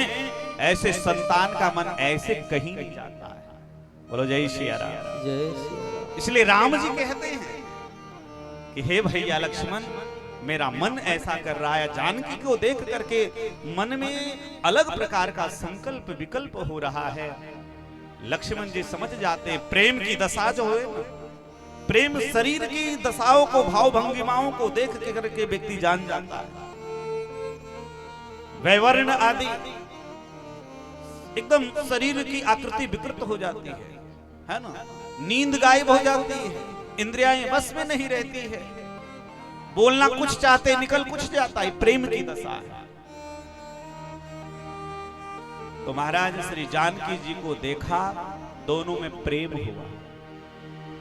ऐसे संतान का मन ऐसे कहीं नहीं जाता है। बोलो जय सिया राम। जय श्री इसलिए राम जी कहते हैं कि हे भैया लक्ष्मण, मेरा मन ऐसा कर रहा है, जानकी को देख करके मन में अलग प्रकार का संकल्प विकल्प हो रहा है। लक्ष्मण जी समझ जाते, प्रेम की दशा जो है ना, प्रेम शरीर की दशाओं को, भाव भंगिमाओं को देख के करके व्यक्ति जान जाता है। वैवर्ण आदि एकदम शरीर की आकृति विकृत हो जाती है ना, नींद गायब हो जाती है, इंद्रियाएं बस में नहीं रहती है, बोलना कुछ चाहते निकल कुछ जाता है। प्रेम की दशा है। तो महाराज श्री जानकी जी को देखा, दोनों में प्रेम हुआ।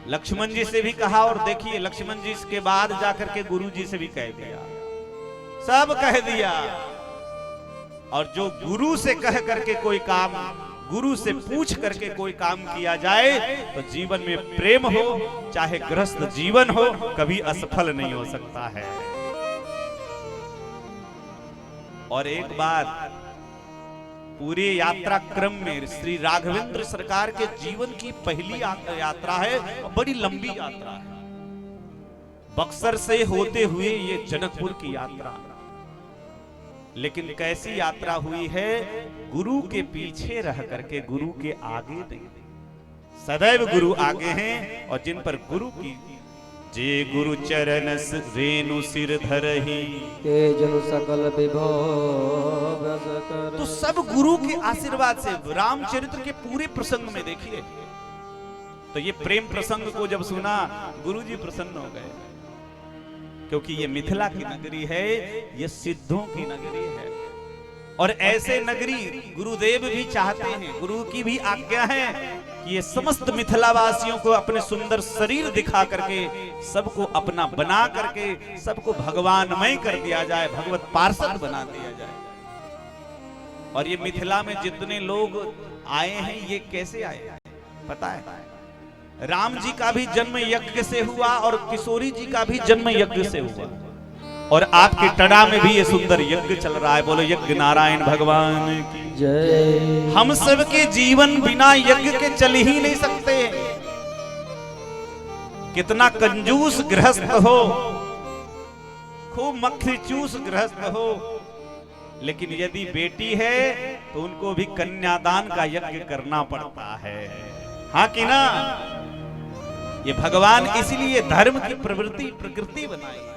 लक्ष्मण जी से भी कहा, और देखिए लक्ष्मण जी इसके बाद जाकर के गुरु जी से भी कह दिया, सब कह दिया। और जो गुरु से कह करके कोई काम, गुरु से पूछ करके कोई काम किया जाए तो जीवन में प्रेम हो, चाहे गृहस्थ जीवन हो, कभी असफल नहीं हो सकता है। और एक बात, पूरे यात्रा क्रम में श्री राघवेंद्र सरकार के जीवन की पहली यात्रा है, और बड़ी लंबी यात्रा है। बक्सर से होते हुए ये जनकपुर की यात्रा, लेकिन कैसी यात्रा हुई है, गुरु के पीछे रह करके, गुरु के आगे नहीं। सदैव गुरु आगे हैं, और जिन पर गुरु की जे गुरु चरण रेणु सिर धरहि, के जनु सकल विभव व्रज कर। तो सब गुरु के आशीर्वाद से। रामचरित्र के पूरे प्रसंग में देखिए, तो ये प्रेम प्रसंग को जब सुना, गुरु जी प्रसन्न हो गए, क्योंकि ये मिथिला की नगरी है, ये सिद्धों की नगरी है। और ऐसे नगरी गुरुदेव भी चाहते हैं, गुरु की भी आज्ञा है कि ये समस्त मिथिलावासियों को अपने सुंदर शरीर दिखा करके सबको अपना बना करके सबको भगवानमय कर दिया जाए, भगवत पार्षद बना दिया जाए। और ये मिथिला में जितने लोग आए हैं ये कैसे आए पता है? राम जी का भी जन्म यज्ञ से हुआ और किशोरी जी का भी जन्म यज्ञ से हुआ, और आपके टड़ा में भी ये सुंदर यज्ञ चल रहा है। बोलो यज्ञ नारायण भगवान की जय। हम सब के जीवन बिना यज्ञ के चल ही नहीं सकते। कितना कंजूस गृहस्थ हो, खूब मक्खी चूस गृहस्थ हो, लेकिन यदि बेटी है तो उनको भी कन्यादान का यज्ञ करना पड़ता है, हाँ कि ना? ये भगवान इसीलिए धर्म की प्रवृत्ति प्रकृति बनाई है।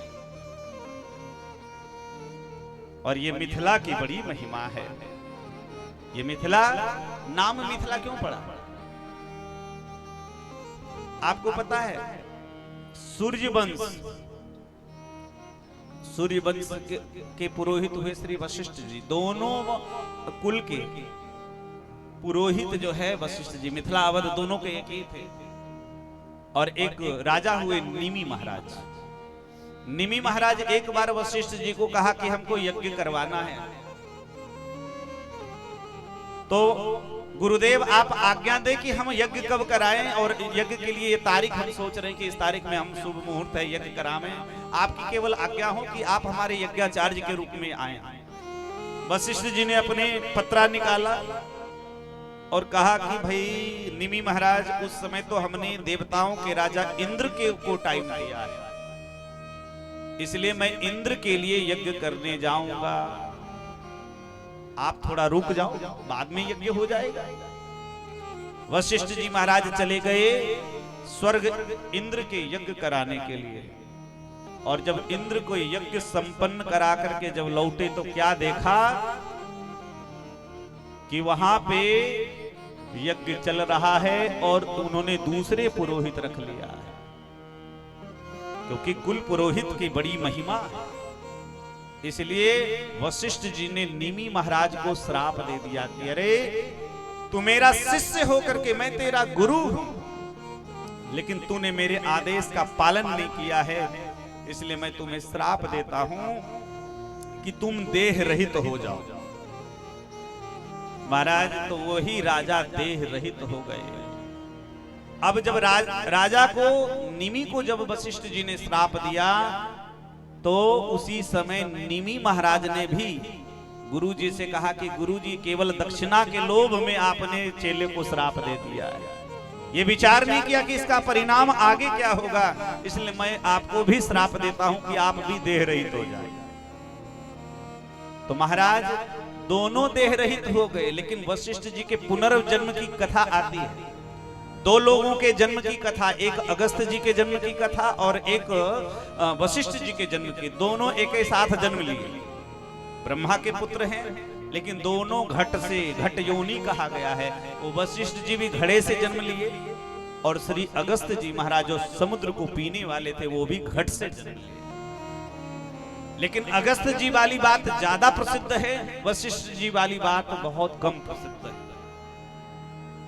और ये मिथिला की बड़ी महिमा है। ये मिथिला, नाम मिथिला क्यों पड़ा आपको पता है? सूर्यवंश के पुरोहित हुए श्री वशिष्ठ जी, दोनों कुल के पुरोहित जो है वशिष्ठ जी, मिथिला अवध दोनों के एक ही थे। और एक राजा हुए निमि महाराज। निमि महाराज एक बार वशिष्ठ जी को कहा कि हमको यज्ञ करवाना है, तो गुरुदेव आप आज्ञा दें कि हम यज्ञ कब कराएं, और यज्ञ के लिए ये तारीख हम सोच रहे हैं कि इस तारीख में हम शुभ मुहूर्त है यज्ञ करावें, आपकी केवल आज्ञा हो कि आप हमारे यज्ञाचार्य के रूप में आए। वशिष्ठ जी ने अपने पत्रा निकाला और कहा कि भाई निमि महाराज, उस समय तो हमने देवताओं के राजा इंद्र को टाइम दिया है, इसलिए मैं इंद्र के लिए यज्ञ करने जाऊंगा, आप थोड़ा रुक जाओ, बाद में यज्ञ हो जाएगा। वशिष्ठ जी महाराज चले गए स्वर्ग इंद्र के यज्ञ कराने के लिए, और जब इंद्र को यज्ञ संपन्न करा करके जब लौटे तो क्या देखा कि वहां पे यज्ञ चल रहा है और उन्होंने दूसरे पुरोहित रख लिया है, क्योंकि कुल पुरोहित की बड़ी महिमा है। इसलिए वशिष्ठ जी ने निमि महाराज को श्राप दे दिया कि अरे तू मेरा शिष्य होकर के मैं तेरा गुरु हूं, लेकिन तूने मेरे आदेश का पालन नहीं किया है, इसलिए मैं तुम्हें श्राप देता हूं कि तुम देह रहित हो जाओ। महाराज तो वही राजा देह रहित हो गए। अब जब राजा को निमि को जब वशिष्ठ जी ने श्राप दिया, तो उसी समय निमि महाराज ने भी गुरु जी से कहा कि गुरु जी केवल दक्षिणा के लोभ में आपने चेले को श्राप दे दिया है, ये विचार नहीं किया कि इसका परिणाम आगे क्या होगा, इसलिए मैं आपको भी श्राप देता हूं कि आप भी देह रहित हो जाए। तो महाराज दोनों देह रहित हो गए, लेकिन वशिष्ठ जी के पुनर्जन्म की कथा आती है। दो लोगों के जन्म की कथा, एक अगस्त जी के जन्म की कथा और एक वशिष्ठ जी के जन्म की। दोनों एक ही साथ जन्म लिए, ब्रह्मा के पुत्र हैं, लेकिन दोनों घट से, घट योनि कहा गया है। वो वशिष्ठ जी भी घड़े से जन्म लिए और श्री अगस्त जी महाराज जो समुद्र को पीने वाले थे वो भी घट से जन्म लिए। लेकिन अगस्त जी वाली बात ज्यादा प्रसिद्ध है, वशिष्ठ जी वाली बात बहुत कम प्रसिद्ध है।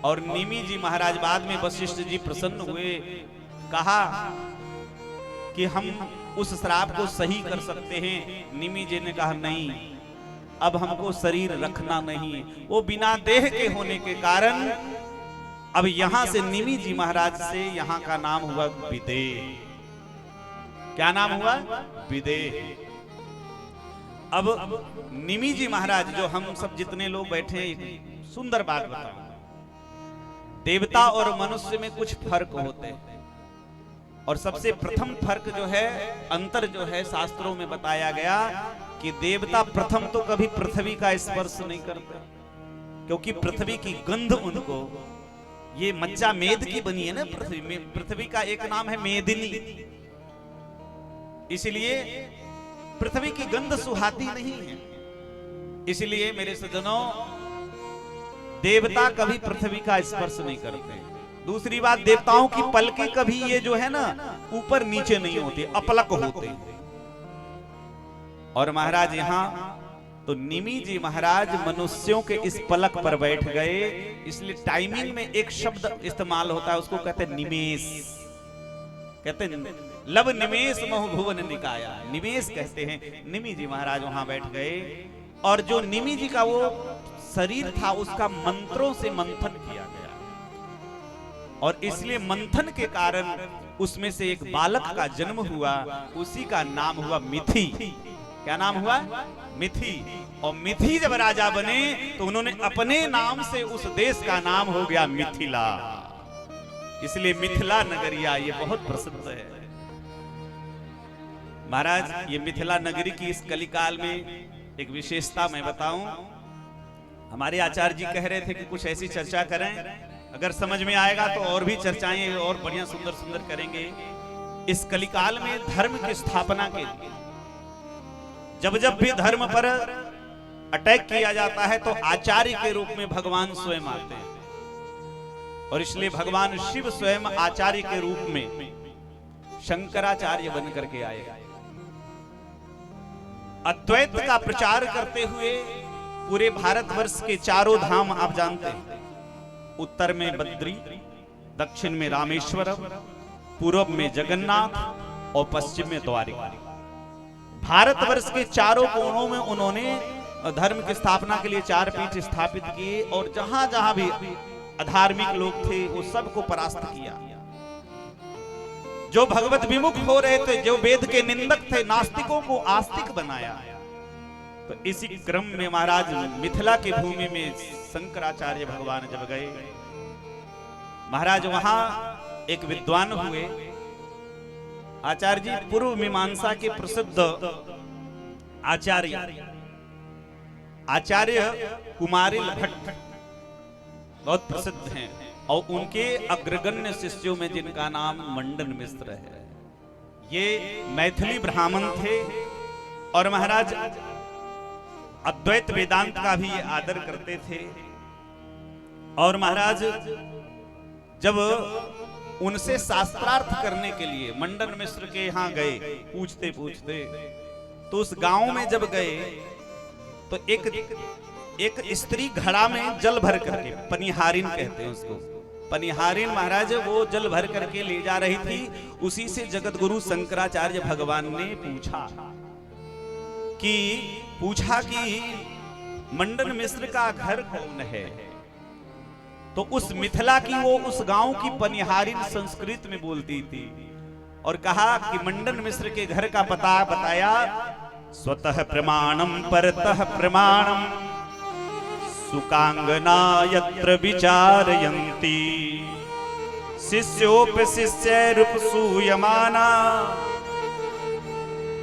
और निमि जी महाराज बाद में वशिष्ठ जी प्रसन्न हुए, कहा कि हम उस श्राप को सही कर सकते हैं। निमि जी ने कहा नहीं, अब हमको शरीर रखना नहीं। वो बिना देह के होने के कारण अब यहां से निमि जी महाराज से यहां का नाम हुआ विदेह। क्या नाम हुआ? विदेह। अब निमि जी महाराज, जो हम सब जितने लोग बैठे, सुंदर बात बताओ, देवता और मनुष्य में कुछ फर्क होते हैं, और सबसे प्रथम फर्क जो है, अंतर जो है, शास्त्रों में बताया गया कि देवता प्रथम तो कभी पृथ्वी का स्पर्श नहीं करते, क्योंकि पृथ्वी की गंध उनको, ये मज्जा मेद की बनी है ना पृथ्वी में, पृथ्वी का एक नाम है मेदिनी, इसलिए पृथ्वी की गंध सुहाती नहीं है। इसलिए मेरे सज्जनों, देवता कभी पृथ्वी का स्पर्श नहीं करते। दूसरी बात, देवताओं की पलकें कभी ये जो है ना ऊपर नीचे नहीं होती, अपलक होते। और महाराज यहाँ तो निमि जी महाराज मनुष्यों के इस पलक पर बैठ गए, इसलिए टाइमिंग में एक शब्द इस्तेमाल होता है, उसको कहते हैं निमेष। कहते हैं लब निमेष मोह भुवन निकाया, निमेष कहते हैं। निमि जी महाराज वहां बैठ गए और जो निमि जी का वो शरीर था उसका मंत्रों से मंथन किया गया और इसलिए मंथन के कारण उसमें से एक बालक का जन्म हुआ, उसी का नाम हुआ मिथि। क्या नाम हुआ? मिथि। और मिथि जब राजा बने तो उन्होंने अपने नाम से उस देश का नाम हो गया मिथिला, इसलिए मिथिला नगरिया ये बहुत प्रसिद्ध है। महाराज ये मिथिला नगरी की इस कलिकाल में एक विशेषता मैं बताऊं। हमारे आचार्य जी कह रहे थे कि कुछ ऐसी चर्चा करें, अगर समझ में आएगा तो और भी चर्चाएं और बढ़िया सुंदर सुंदर करेंगे। इस कलिकाल में धर्म की स्थापना के लिए जब जब भी धर्म पर अटैक किया जाता है तो आचार्य के रूप में भगवान स्वयं आते हैं और इसलिए भगवान शिव स्वयं आचार्य के रूप में शंकराचार्य बनकर के आए। अद्वैत का प्रचार करते हुए पूरे भारतवर्ष के चारों धाम आप जानते हैं, उत्तर में बद्री, दक्षिण में रामेश्वरम, पूर्व में जगन्नाथ और पश्चिम में द्वारिका। भारतवर्ष के चारों कोनों में उन्होंने धर्म की स्थापना के लिए 4 पीठ स्थापित किए और जहां जहां भी अधार्मिक लोग थे वो सबको परास्त किया। जो भगवत विमुख हो रहे थे, जो वेद के निंदक थे, नास्तिकों को आस्तिक बनाया। तो इसी क्रम में महाराज मिथिला की भूमि में शंकराचार्य भगवान जब गए, महाराज वहां एक विद्वान हुए। आचार्य जी पूर्व मीमांसा के प्रसिद्ध आचार्य कुमारिल भट्ट बहुत प्रसिद्ध हैं और उनके अग्रगण्य शिष्यों में जिनका नाम मंडन मिश्र है, ये मैथिली ब्राह्मण थे और महाराज अद्वैत वेदांत का भी ये आदर करते थे। और महाराज जब उनसे शास्त्रार्थ करने के लिए मंडन मिश्र के यहाँ गए, पूछते पूछते, तो उस गांव में जब गए तो एक स्त्री घड़ा में जल भर करके, पनिहारिन कहते हैं उसको, पनिहारिन महाराज वो जल भर करके ले जा रही थी। उसी से जगत गुरु शंकराचार्य भगवान ने पूछा कि मंडन मिश्र का घर कौन है? तो उस मिथिला की वो उस गांव की पनिहारिन संस्कृत में बोलती थी और कहा कि मंडन मिश्र के घर का पता बताया। स्वतः प्रमाणम परतः प्रमाणम सुकांगना यत्र विचारयन्ति शिष्योपशिष्यैरुपसूयमाना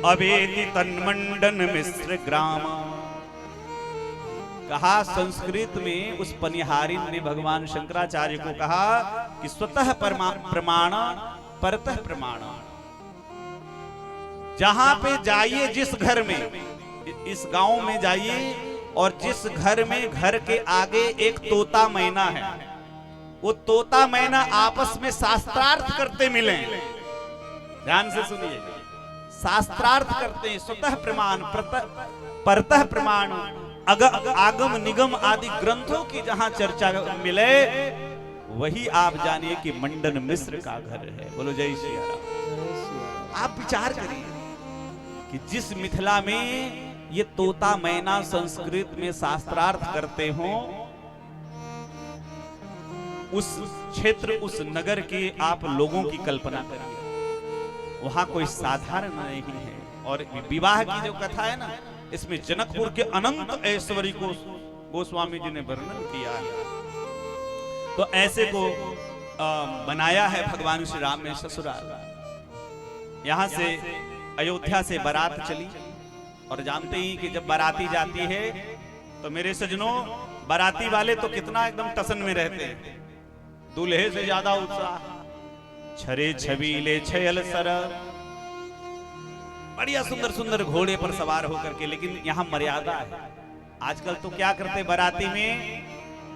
अवेति तन्मंडन मिश्र ग्राम। कहा संस्कृत में उस पनिहारिन ने भगवान शंकराचार्य को कहा कि स्वतः प्रमाण परतः प्रमाण, जहां पे जाइए, जिस घर में, इस गांव में जाइए और जिस घर में घर के आगे एक तोता मैना है, वो तोता मैना आपस में शास्त्रार्थ करते मिले। ध्यान से सुनिए, शास्त्रार्थ करते हैं। स्वतः प्रमाण परतः प्रमाण, आगम निगम आदि ग्रंथों की जहां चर्चा मिले वही आप जानिए कि मंडन मिश्र का घर है। बोलो जय श्री राम। आप विचार करिए कि जिस मिथिला में ये तोता मैना संस्कृत में शास्त्रार्थ करते हो, उस क्षेत्र, उस नगर के आप लोगों की कल्पना करिए, वहां कोई साधारण नहीं है। और विवाह की जो कथा है ना, इसमें जनकपुर के अनंत ऐश्वर्य को गोस्वामी जी ने वर्णन किया है। तो ऐसे को बनाया है भगवान श्री राम ने ससुराल। यहां से अयोध्या से बारात चली और जानते ही कि जब बाराती जाती है तो मेरे सजनों, बाराती वाले तो कितना एकदम टसन में रहते हैं, दूल्हे से ज्यादा उत्साह, छरे छबीले छयल सर, बढ़िया सुंदर सुंदर घोड़े पर सवार होकर के। लेकिन यहाँ मर्यादा है। आजकल तो क्या करते, बाराती में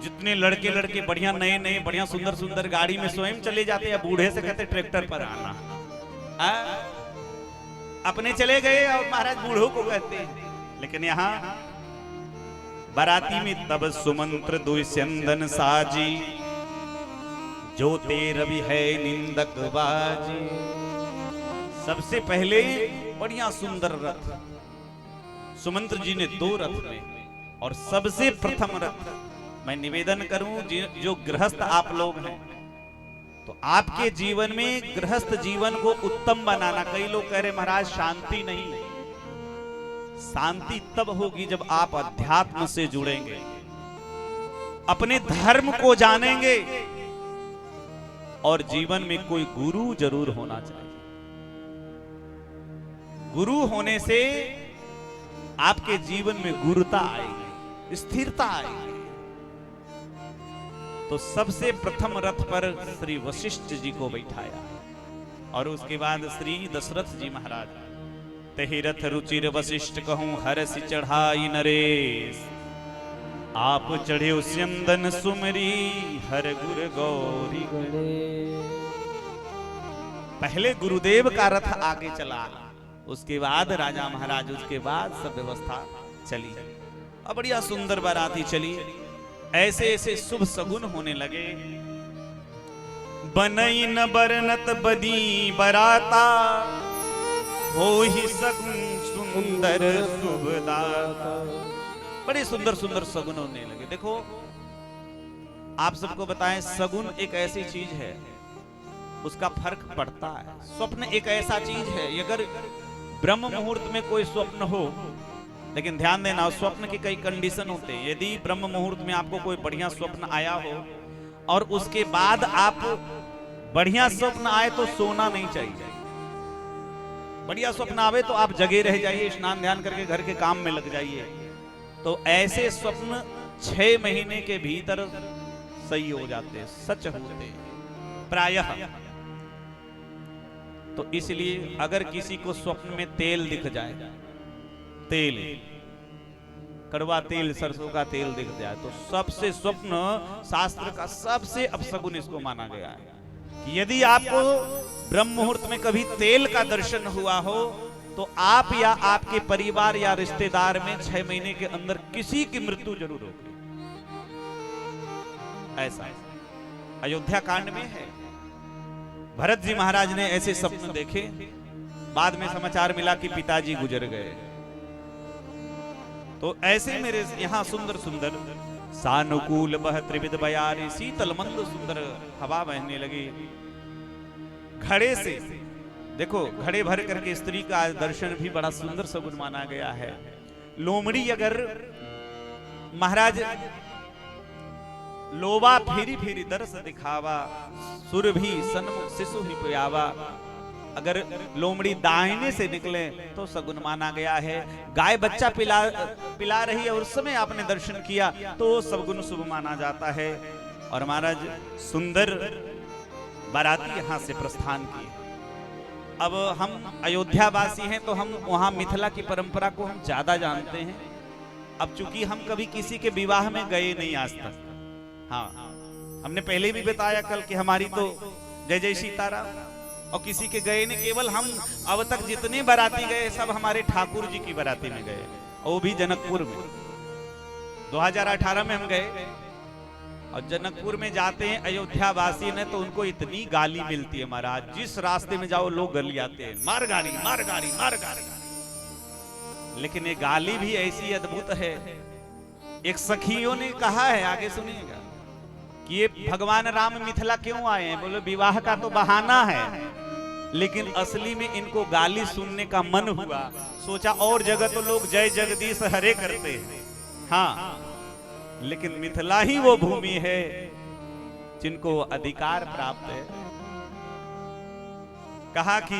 जितने लड़के लड़के बढ़िया नए नए बढ़िया सुंदर सुंदर गाड़ी में स्वयं चले जाते हैं, बूढ़े से कहते ट्रैक्टर पर आना, अपने चले गए और महाराज बूढ़ों को कहते हैं। लेकिन यहाँ बाराती में तब सुमंत्र दुष्यंदन साजी, जो तेर भी है निंदक बाजी। सबसे पहले बढ़िया सुंदर रथ सुमंत्र जी ने 2 रथ में, और सबसे प्रथम रथ मैं निवेदन करूं जो गृहस्थ आप लोग हैं, तो आपके जीवन में गृहस्थ जीवन को उत्तम बनाना। कई लोग कह रहे महाराज शांति नहीं, शांति तब होगी जब आप अध्यात्म से जुड़ेंगे, अपने धर्म को जानेंगे, और जीवन में कोई गुरु जरूर होना चाहिए। गुरु होने से आपके जीवन में गुरुता आएगी, स्थिरता आएगी। तो सबसे प्रथम रथ पर श्री वशिष्ठ जी को बैठाया, और उसके बाद श्री दशरथ जी महाराज, तहि रथ रुचिर वशिष्ठ कहूं हरसि चढ़ाई नरेश, आप चढ़े स्यंदन सुमरी हर गुर गौरी गणेश। पहले गुरुदेव का रथ आगे चला, उसके बाद राजा महाराज, उसके बाद सब व्यवस्था चली, और बढ़िया सुंदर बाराती चली। ऐसे ऐसे शुभ सगुन होने लगे। बनई न बरनत बदी बराता, हो ही सगुन सुंदर शुभदाता। बड़े सुंदर सुंदर सगुन होने लगे। देखो आप सबको बताएं, सगुन एक ऐसी चीज है, उसका फर्क पड़ता है। स्वप्न एक ऐसा चीज है, अगर ब्रह्म मुहूर्त में कोई स्वप्न हो, लेकिन ध्यान देना स्वप्न की कई कंडीशन होते हैं। यदि ब्रह्म मुहूर्त में आपको कोई बढ़िया स्वप्न आया हो और उसके बाद आप बढ़िया स्वप्न आए तो सोना नहीं चाहिए। बढ़िया स्वप्न आवे तो आप जगे रह जाइए, स्नान ध्यान करके घर के काम में लग जाइए। तो ऐसे स्वप्न 6 महीने के भीतर सही हो जाते हैं, सच होते हैं प्रायः। तो इसलिए अगर किसी को स्वप्न में तेल दिख जाए, तेल कड़वा तेल, सरसों का तेल दिख जाए, तो सबसे स्वप्न शास्त्र का सबसे अपशगुन इसको माना गया है कि यदि आपको ब्रह्म मुहूर्त में कभी तेल का दर्शन हुआ हो तो आप या आपके परिवार या रिश्तेदार में 6 महीने के अंदर किसी की मृत्यु जरूर होगी। ऐसा अयोध्या कांड में है। भरत जी महाराज ने ऐसे सपने देखे, बाद में समाचार मिला कि पिताजी गुजर गए। तो ऐसे मेरे यहाँ सुंदर सुंदर सानुकूल बह त्रिविध बयारी, शीतल मंद सुंदर हवा बहने लगी। घड़े से देखो, घड़े भर करके स्त्री का दर्शन भी बड़ा सुंदर सगुन माना गया है। लोमड़ी अगर महाराज लोबा फेरी फेरी दर्श दिखावा, सुर भी सन्मुख शिशु ही पियावा, अगर लोमड़ी दाहिने से निकले तो सगुन माना गया है। गाय बच्चा पिला रही है और उस समय आपने दर्शन किया तो सगुन शुभ माना जाता है। और महाराज सुंदर बाराती यहां से प्रस्थान किए। अब हम अयोध्या वासी हैं तो हम वहां मिथिला की परंपरा को हम ज्यादा जानते हैं। अब चूंकि हम कभी किसी के विवाह में गए नहीं आज तक, हाँ हमने पहले भी बताया कल कि हमारी तो जय जय सीताराम, और किसी के गए नहीं। केवल हम अब तक जितने बाराती गए सब हमारे ठाकुर जी की बाराती में गए, और वो भी जनकपुर में। 2018 में हम गए और जनकपुर में जाते हैं अयोध्या वासी ने तो उनको इतनी गाली मिलती है महाराज, जिस रास्ते में जाओ लोग गली आते हैं, मार गाड़ी मार गाड़ी मार गाड़ी। लेकिन ये गाली भी ऐसी अद्भुत है। एक सखियों ने कहा है, आगे सुनिएगा, कि ये भगवान राम मिथिला क्यों आए हैं? बोले विवाह का तो बहाना है, लेकिन असली में इनको गाली सुनने का मन हुआ। सोचा और जगह तो लोग जय जगदीश हरे करते हैं, हाँ, लेकिन मिथिला ही वो भूमि है जिनको अधिकार प्राप्त है। कहा कि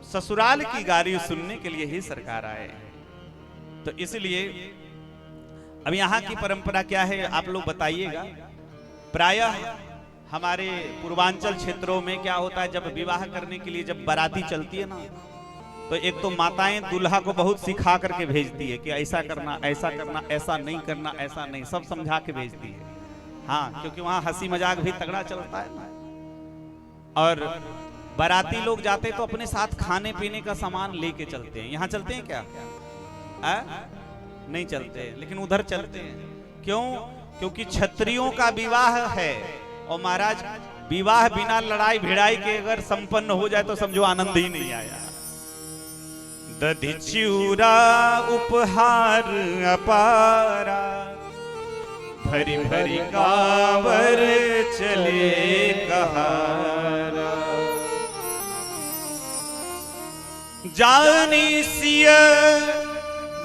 ससुराल की गाली सुनने के लिए ही सरकार आए। तो इसलिए अब यहाँ की परंपरा क्या है आप लोग बताइएगा। प्रायः हमारे पूर्वांचल क्षेत्रों में क्या होता है, जब विवाह करने के लिए जब बाराती चलती है ना, तो एक तो माताएं दूल्हा को बहुत सिखा करके भेजती है कि ऐसा करना, ऐसा करना, ऐसा नहीं करना, ऐसा नहीं, सब समझा के भेजती है। हाँ, क्योंकि वहां हंसी मजाक भी तगड़ा चलता है ना। और बाराती लोग जाते तो अपने साथ खाने पीने का सामान लेके चलते हैं। यहाँ चलते हैं क्या? नहीं चलते, लेकिन उधर चलते हैं। क्यों? क्योंकि क्षत्रियों का विवाह है, और महाराज विवाह बिना लड़ाई भिड़ाई के अगर संपन्न हो जाए तो समझो आनंद ही नहीं आया। दधि चिउरा उपहार अपारा, भरी भरी कावर चले कहारा। जानी सिय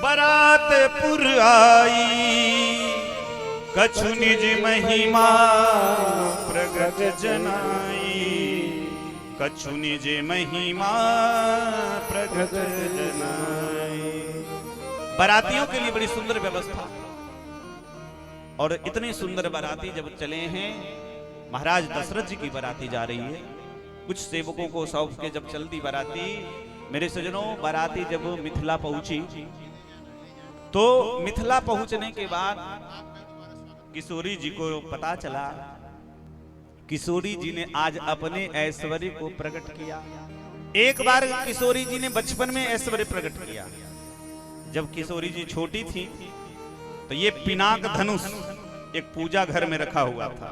बरातपुर आई, कछु निज महिमा प्रगट जनाई, कछु निज महिमा प्रगट जनाई। बारातियों के लिए बड़ी सुंदर व्यवस्था, और इतने सुंदर बाराती जब चले हैं, महाराज दशरथ जी की बाराती जा रही है। कुछ सेवकों को सौंप के जब चलती बाराती, मेरे सजनों, बाराती जब मिथिला पहुंची तो मिथिला पहुंचने के बाद किशोरी जी को पता चला, किशोरी जी ने आज अपने ऐश्वर्य को प्रकट किया। एक बार किशोरी जी ने बचपन में ऐश्वर्य प्रकट किया। जब किशोरी जी छोटी थी तो ये पिनाक धनुष एक पूजा घर में रखा हुआ था।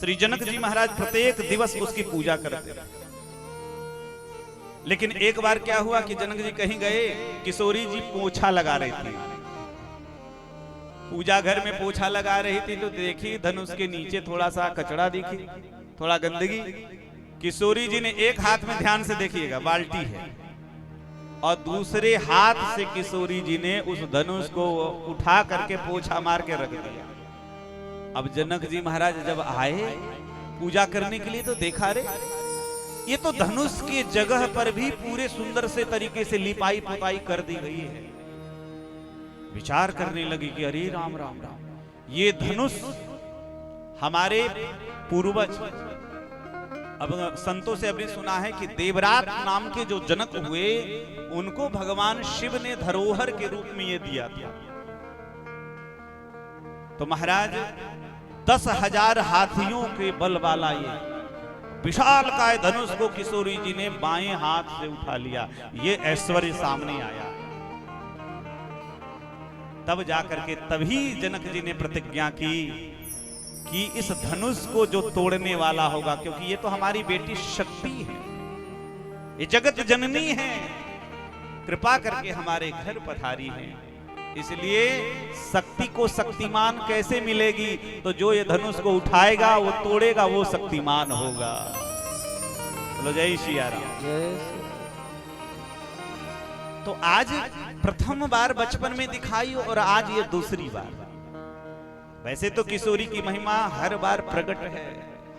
श्री जनक जी महाराज प्रत्येक दिवस उसकी पूजा करते थे। लेकिन एक बार क्या हुआ कि जनक जी कहीं गए, किशोरी जी पोछा लगा रही थी, पूजा घर में पोछा लगा रही थी, तो देखी धनुष के नीचे थोड़ा सा कचरा दिखी, थोड़ा गंदगी। किशोरी जी ने एक हाथ में, ध्यान से देखिएगा, बाल्टी है, और दूसरे हाथ से किशोरी जी ने उस धनुष को उठा करके पोछा मार के रख दिया। अब जनक जी महाराज जब आए पूजा करने के लिए तो देखा, रे ये तो धनुष की जगह पर भी पूरे सुंदर से तरीके से लिपाई पुताई कर दी गई है। विचार करने लगी कि अरे राम राम राम, ये धनुष हमारे पूर्वज, अब संतों से अभी सुना है कि देवरात नाम के जो जनक हुए, उनको भगवान शिव ने धरोहर के रूप में ये दिया था। तो महाराज 10,000 हाथियों के बल वाला ये विशालकाय धनुष को किशोरी जी ने बाएं हाथ से उठा लिया। ये ऐश्वर्य सामने आया। तब जाकर के तभी जनक जी ने प्रतिज्ञा की कि इस धनुष को जो तोड़ने वाला होगा, क्योंकि ये तो हमारी बेटी शक्ति है, ये जगत जननी है, कृपा करके हमारे घर पधारी है, इसलिए शक्ति को शक्तिमान कैसे मिलेगी, तो जो ये धनुष को उठाएगा, वो तोड़ेगा, वो शक्तिमान होगा। बोलो जय सिया राम। तो आज प्रथम बार बचपन में दिखाई, और आज ये दूसरी बार। वैसे तो किशोरी की महिमा हर बार प्रकट है,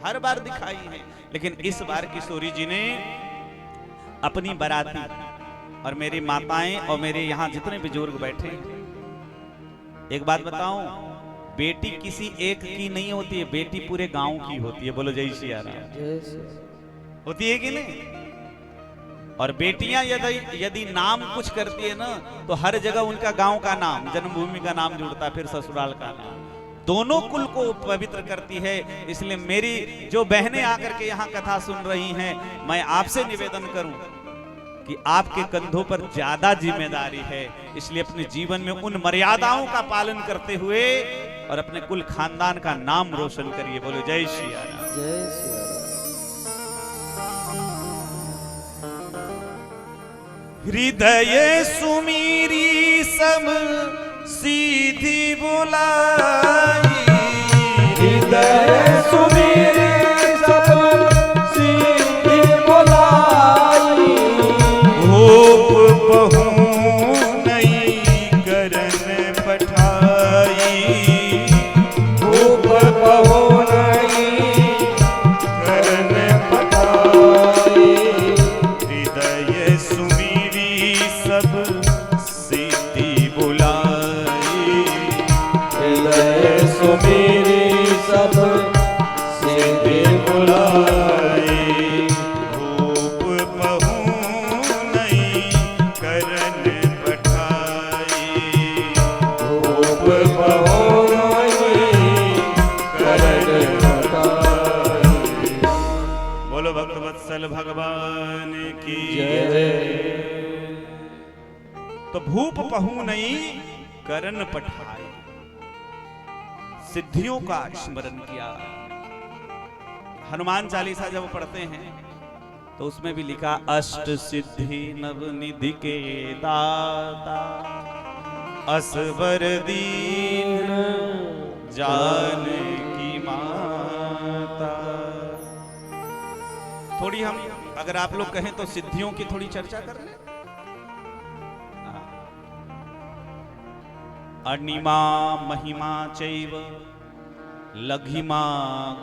हर बार दिखाई है, लेकिन इस बार किशोरी जी ने अपनी बाराती, और मेरी माताएं और मेरे यहाँ जितने बुजुर्ग बैठे, एक बात बताऊं, बेटी किसी एक की नहीं होती है, बेटी पूरे गांव की होती है। बोलो जय सिया राम। होती है कि नहीं? और बेटियां यदि नाम कुछ करती है ना, तो हर जगह उनका गांव का नाम, जन्मभूमि का नाम जुड़ता, फिर ससुराल का नाम, दोनों कुल को पवित्र करती है। इसलिए मेरी जो बहनें आकर के यहाँ कथा सुन रही हैं, मैं आपसे निवेदन करूं कि आपके कंधों पर ज्यादा जिम्मेदारी है, इसलिए अपने जीवन में उन मर्यादाओं का पालन करते हुए और अपने कुल खानदान का नाम रोशन करिए। बोलो जय सिया राम। जय सिया राम। हृदय सुमीरी सब सीधी बुलाई, हृदय सुमीरी सब सीधी बुलाई, भूप बहू नई करन पठाई, भूप बहू नई करन पठाई, हृदय सुमीरी सब सीधी बुलाई, हृदय सुमीरी सब सीधी बुलाई, भूप बहू नई करन पठाई, भूप बहू नई करन पठाई। बोलो भक्त वत्सल भगवान की जय। तो भूप पहू नई करण पठाए, सिद्धियों का स्मरण किया। हनुमान चालीसा जब पढ़ते हैं तो उसमें भी लिखा अष्ट सिद्धि नवनिधि के दाता, असवर दीन जानकी माता। थोड़ी हम अगर आप लोग कहें तो सिद्धियों की थोड़ी चर्चा कर लें। अणिमा महिमा चैव लघिमा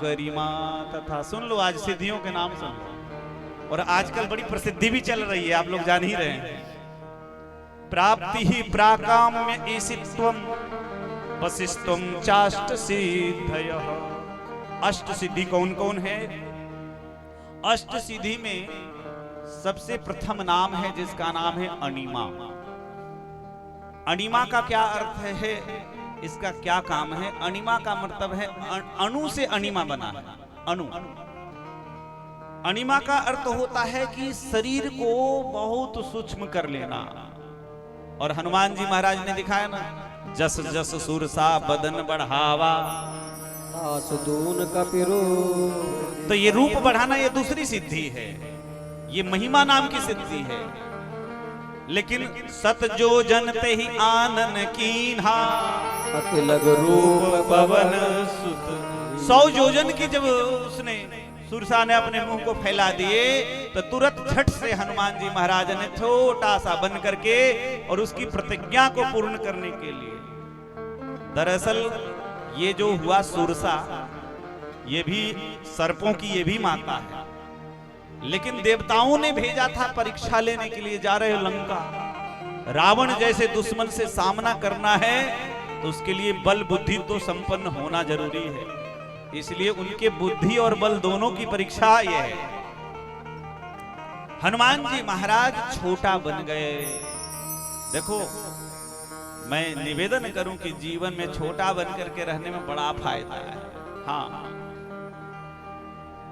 गरिमा तथा। सुन लो, आज सिद्धियों के नाम सुन लो। और आजकल बड़ी प्रसिद्धि भी चल रही है, आप लोग जान ही रहे हैं। प्राप्ति ही प्राकाम्य ईशित्वम वसिष्ठम चाष्ट सिद्धयः। अष्ट सिद्धि कौन कौन है? अष्ट सिद्धि में सबसे प्रथम नाम है जिसका नाम है अणिमा। अणिमा का क्या अर्थ है, इसका क्या काम है? अणिमा का मतलब है अणु से अणिमा बना है। अणु, अणिमा का अर्थ होता है कि शरीर को बहुत सूक्ष्म कर लेना। और हनुमान जी महाराज ने दिखाया ना, जस जस सुरसा बदन बढ़ावा आसुदून कपिरो। तो ये रूप बढ़ाना ये दूसरी सिद्धि है, ये महिमा नाम की सिद्धि है। लेकिन सत जो जनते ही आनन कीन्हा अति लग रूप पवन सुत। 100 योजन की जब उसने सुरसा ने अपने मुंह को फैला दिए तो तुरंत झट से हनुमान जी महाराज ने छोटा सा बन करके और उसकी प्रतिज्ञा को पूर्ण करने के लिए, दरअसल ये जो हुआ सुरसा, ये भी सर्पों की ये भी माता है। लेकिन देवताओं ने भेजा था परीक्षा लेने के लिए, जा रहे लंका, रावण जैसे दुश्मन से सामना करना है तो उसके लिए बल बुद्धि तो संपन्न होना जरूरी है। इसलिए उनके बुद्धि और बल दोनों की परीक्षा ये है। हनुमान जी महाराज छोटा बन गए। देखो, मैं निवेदन करूं कि जीवन में छोटा बन करके रहने में बड़ा फायदा है। हाँ,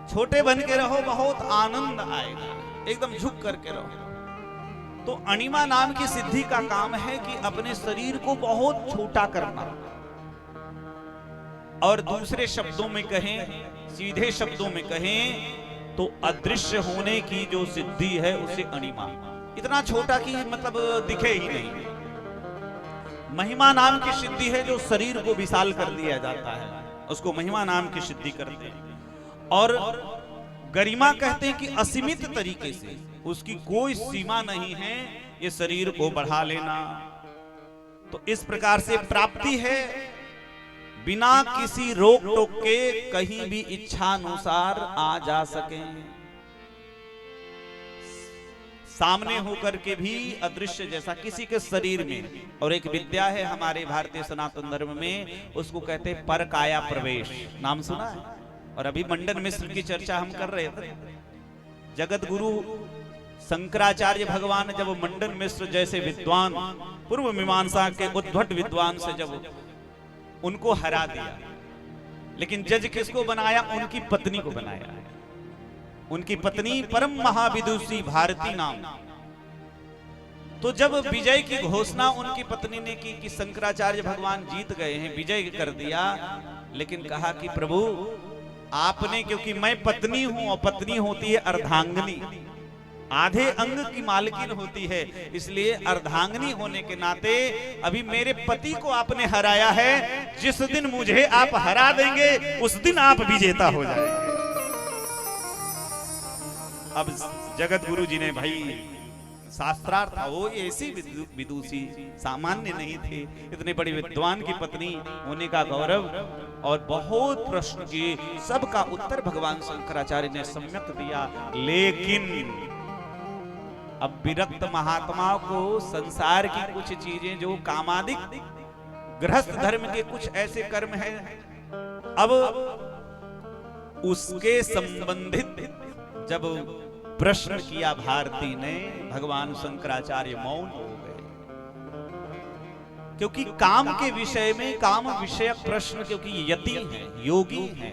छोटे बन के रहो, बहुत आनंद आएगा, एकदम झुक करके रहो। तो अणिमा नाम की सिद्धि का काम है कि अपने शरीर को बहुत छोटा करना। और दूसरे शब्दों में कहें, सीधे शब्दों में कहें तो अदृश्य होने की जो सिद्धि है उसे अणिमा। इतना छोटा कि मतलब दिखे ही नहीं। महिमा नाम की सिद्धि है जो शरीर को विशाल कर दिया जाता है, उसको महिमा नाम की सिद्धि करते हैं। और गरिमा कहते हैं कि असीमित तरीके से, उसकी कोई सीमा नहीं है, ये शरीर को बढ़ा लेना। तो इस प्रकार से प्राप्ति है बिना किसी रोक टोक के कहीं भी इच्छा अनुसार आ जा सके, सामने होकर के भी अदृश्य जैसा किसी के शरीर में। और एक विद्या है हमारे भारतीय सनातन धर्म में, उसको कहते हैं पर काया प्रवेश। नाम सुना है? और अभी मंडन मिश्र की चर्चा हम कर रहे थे। जगत गुरु शंकराचार्य भगवान जब मंडन मिश्र जैसे विद्वान, पूर्व मीमांसा के उद्भट विद्वान से जब उनको हरा दिया, लेकिन जज किसको बनाया? उनकी पत्नी को बनाया। उनकी पत्नी परम महाविदुषी भारती नाम। तो जब विजय की घोषणा उनकी पत्नी ने की कि शंकराचार्य भगवान जीत गए हैं, विजय कर दिया, लेकिन कहा कि प्रभु आपने, क्योंकि मैं पत्नी हूं और पत्नी होती है अर्धांगिनी, आधे अंग की मालकिन होती है, इसलिए अर्धांगिनी होने के नाते अभी मेरे पति को आपने हराया है। जिस दिन मुझे आप हरा देंगे उस दिन आप विजेता हो जाएंगे। अब जगत गुरु जी ने भाई शास्त्रार्थ, वो ऐसी विदुषी सामान्य नहीं थे, इतने बड़े विद्वान की पत्नी होने का गौरव, और बहुत प्रश्न किए, सबका उत्तर भगवान शंकराचार्य ने सम्यक दिया। लेकिन अब विरक्त महात्मा को संसार की कुछ चीजें जो कामादिक गृहस्थ धर्म के कुछ ऐसे कर्म हैं, अब उसके संबंधित जब प्रश्न किया भारती ने, भगवान शंकराचार्य मौन हो गए। क्योंकि काम के विषय में, काम विषयक प्रश्न, क्योंकि यति हैं, योगी हैं,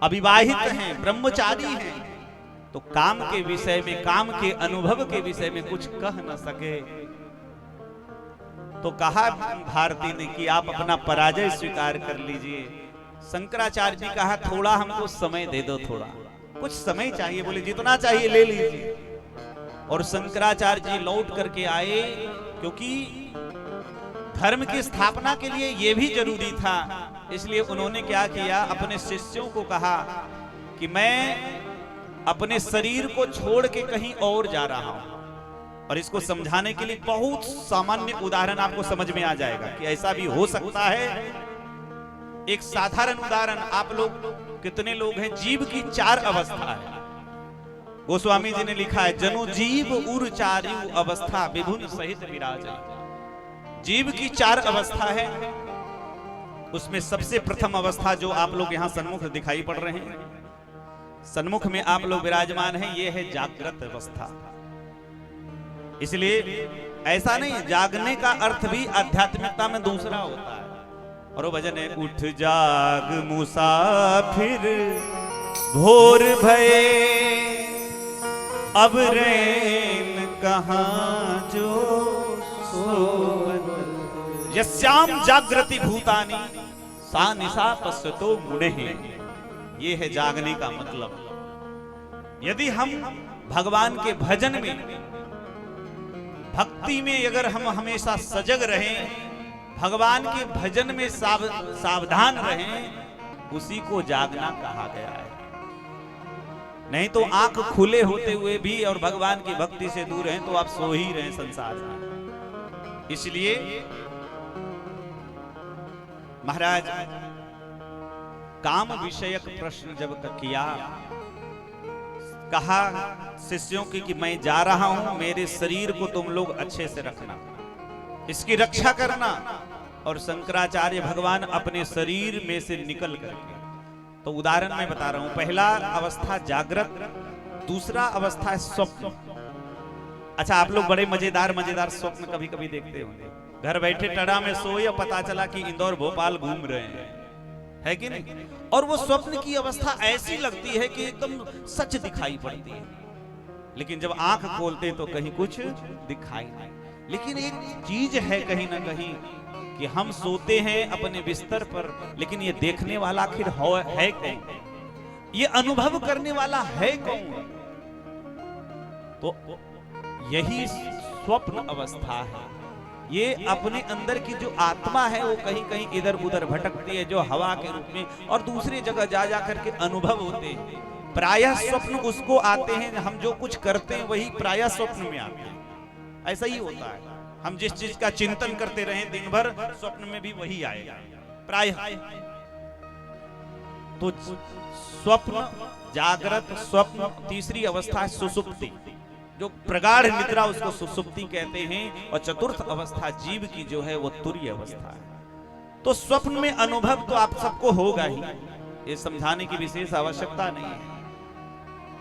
अविवाहित हैं, ब्रह्मचारी हैं, तो काम के विषय में, काम के अनुभव के विषय में कुछ कह न सके। तो कहा भारती ने कि आप अपना पराजय स्वीकार कर लीजिए। शंकराचार्य जी कहा थोड़ा हमको समय दे दो, थोड़ा कुछ समय चाहिए। बोले जितना चाहिए ले लीजिए। और शंकराचार्य जी लौट करके आए, क्योंकि धर्म की स्थापना के लिए यह भी जरूरी था। इसलिए उन्होंने क्या किया, अपने शिष्यों को कहा कि मैं अपने शरीर को छोड़ के कहीं और जा रहा हूं। और इसको समझाने के लिए बहुत सामान्य उदाहरण आपको समझ में आ जाएगा कि ऐसा भी हो सकता है। एक साधारण उदाहरण, आप लोग कितने लोग हैं, जीव की 4 अवस्था है। गोस्वामी जी ने लिखा है, जनु जीव उर चारु अवस्था विभुन सहित विराज। जीव की 4 अवस्था है। उसमें सबसे प्रथम अवस्था जो आप लोग यहां सन्मुख दिखाई पड़ रहे हैं, सन्मुख में आप लोग विराजमान हैं, यह है जागृत अवस्था। इसलिए ऐसा नहीं, जागने का अर्थ भी आध्यात्मिकता में दूसरा होता है। और वो भजन है, उठ जाग मुसाफिर भोर भये, अब रैन कहां जो सोवत। यस्याम जागृति भूतानि सा निशा पश्यतो मुनेः। ये है जागने का मतलब। यदि हम भगवान के भजन में, भक्ति में अगर हम हमेशा सजग रहें, भगवान के भजन में सावधान रहें, उसी को जागना कहा गया है। नहीं तो आंख खुले होते हुए भी और भगवान की भक्ति से दूर हैं तो आप सो ही रहे संसार में। इसलिए महाराज काम विषयक प्रश्न जब किया, कहा शिष्यों की कि मैं जा रहा हूं, मेरे शरीर को तुम लोग अच्छे से रखना, इसकी रक्षा करना। और शंकराचार्य भगवान अपने शरीर में से निकल करके, तो उदाहरण मैं बता रहा हूं, पहला अवस्था जागृत, दूसरा अवस्था है स्वप्न। अच्छा, आप लोग बड़े मजेदार स्वप्न कभी कभी देखते होंगे। घर बैठे टड़ा में सोए और पता चला कि इंदौर भोपाल घूम रहे हैं, है कि नहीं? और वो स्वप्न की अवस्था ऐसी लगती है कि एकदम सच दिखाई पड़ती है, लेकिन जब आंख खोलते तो कहीं कुछ दिखाई नहीं। लेकिन एक चीज है कहीं ना कहीं कि हम सोते हैं अपने बिस्तर पर, लेकिन ये देखने वाला आखिर है कौन, ये अनुभव करने वाला है कौन? तो यही स्वप्न अवस्था है। ये अपने अंदर की जो आत्मा है वो कहीं कहीं इधर उधर भटकती है, जो हवा के रूप में और दूसरी जगह जा जा करके अनुभव होते हैं। प्रायः स्वप्न उसको आते हैं, हम जो कुछ करते हैं वही प्रायः स्वप्न में आते हैं। ऐसा ही होता है, हम जिस चीज का चिंतन करते रहे दिन भर, स्वप्न में भी वही आएगा प्रायः। तो स्वप्न, जागृत, स्वप्न, तीसरी अवस्था है सुषुप्ति, जो प्रगाढ़ निद्रा, उसको सुषुप्ति कहते हैं। और चतुर्थ अवस्था जीव की जो है वो तुरीय अवस्था है। तो स्वप्न में अनुभव तो आप सबको होगा ही, ये समझाने की विशेष आवश्यकता नहीं है।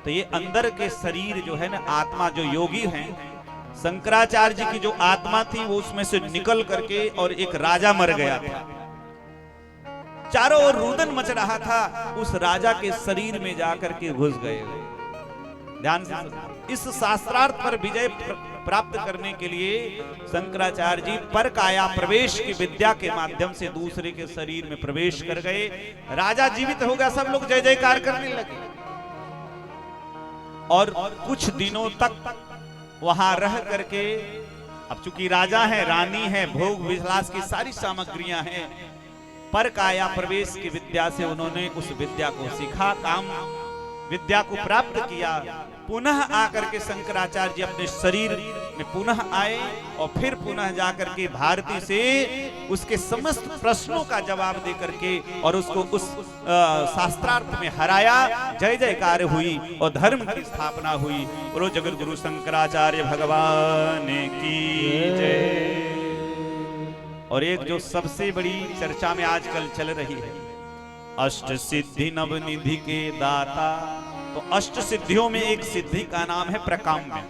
तो ये अंदर के शरीर जो है ना, आत्मा, जो योगी हैं, शंकराचार्य जी की जो आत्मा थी वो उसमें से निकल करके, और एक राजा मर गया था, चारों ओर रुदन मच रहा था, उस राजा के शरीर में जाकर के घुस गए। ध्यान से, इस शास्त्रार्थ पर विजय प्राप्त करने के लिए शंकराचार्य जी पर काया प्रवेश की विद्या के माध्यम से दूसरे के शरीर में प्रवेश कर गए। राजा जीवित हो गया, सब लोग जय जयकार करने लगे। और कुछ दिनों तक वहां रह करके, अब चूंकि राजा है, रानी है, भोग विलास की सारी सामग्रियां हैं, पर काया प्रवेश की विद्या से उन्होंने उस विद्या को सीखा, काम विद्या को प्राप्त किया। पुनः आकर के शंकराचार्य जी अपने शरीर में पुनः आए और फिर पुनः जाकर के भारती से उसके समस्त प्रश्नों का जवाब दे करके और उसको उस शास्त्रार्थ में हराया। जय जयकार हुई और धर्म की स्थापना हुई। बोलो जगत गुरु शंकराचार्य भगवान की जय। और एक जो सबसे बड़ी चर्चा में आजकल चल रही है, अष्ट सिद्धि नवनिधि के दाता। तो अष्ट सिद्धियों में एक सिद्धि का नाम है प्रकाम्य।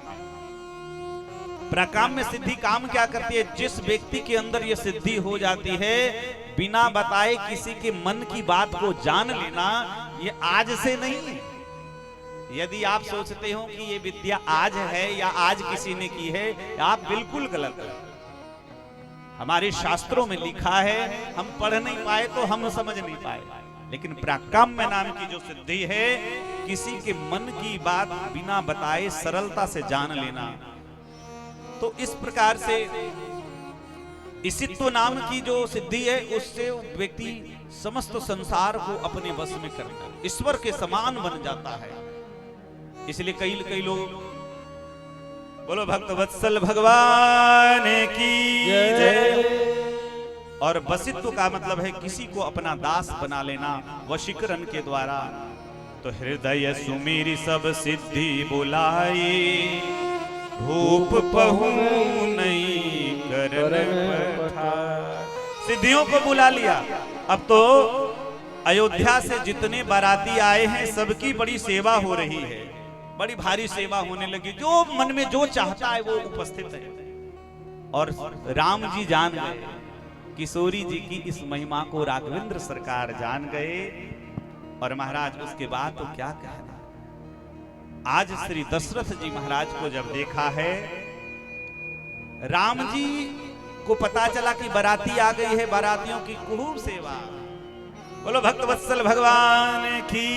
प्रकाम्य सिद्धि काम क्या करती है? जिस व्यक्ति के अंदर यह सिद्धि हो जाती है, बिना बताए किसी के मन की बात को जान लेना, ये आज से नहीं है। यदि आप सोचते हो कि ये विद्या आज है या आज किसी ने की है, आप बिल्कुल गलत है। हमारे शास्त्रों में लिखा है, हम पढ़ नहीं पाए तो हम समझ नहीं पाए, लेकिन प्राकाम्य नाम की जो सिद्धि है, किसी के मन की बात बिना बताए सरलता से जान लेना। तो इस प्रकार से इसित्व नाम की जो सिद्धि है, उससे व्यक्ति समस्त संसार को अपने वश में करकर ईश्वर के समान बन जाता है। इसलिए कई लोग, बोलो भक्त वत्सल भगवान की जय। और वशित्व का मतलब है किसी को अपना दास बना लेना वशीकरण के द्वारा। तो हृदय सुमेरी सब सिद्धि बुलाई, भूप पहू नहीं करन पठार। सिद्धियों को बुला लिया। अब तो अयोध्या से जितने बाराती आए हैं, सबकी बड़ी सेवा हो रही है, बड़ी भारी सेवा होने लगी। जो मन में जो चाहता है वो उपस्थित है। और राम जी जान गए, किशोरी जी की इस महिमा को राघवेंद्र सरकार जान गए। और महाराज उसके बाद तो क्या कहना, आज श्री दशरथ जी महाराज को जब देखा है, राम जी को पता चला कि बाराती आ गई है, बारातियों की खूब सेवा। बोलो भक्त वत्सल भगवान की।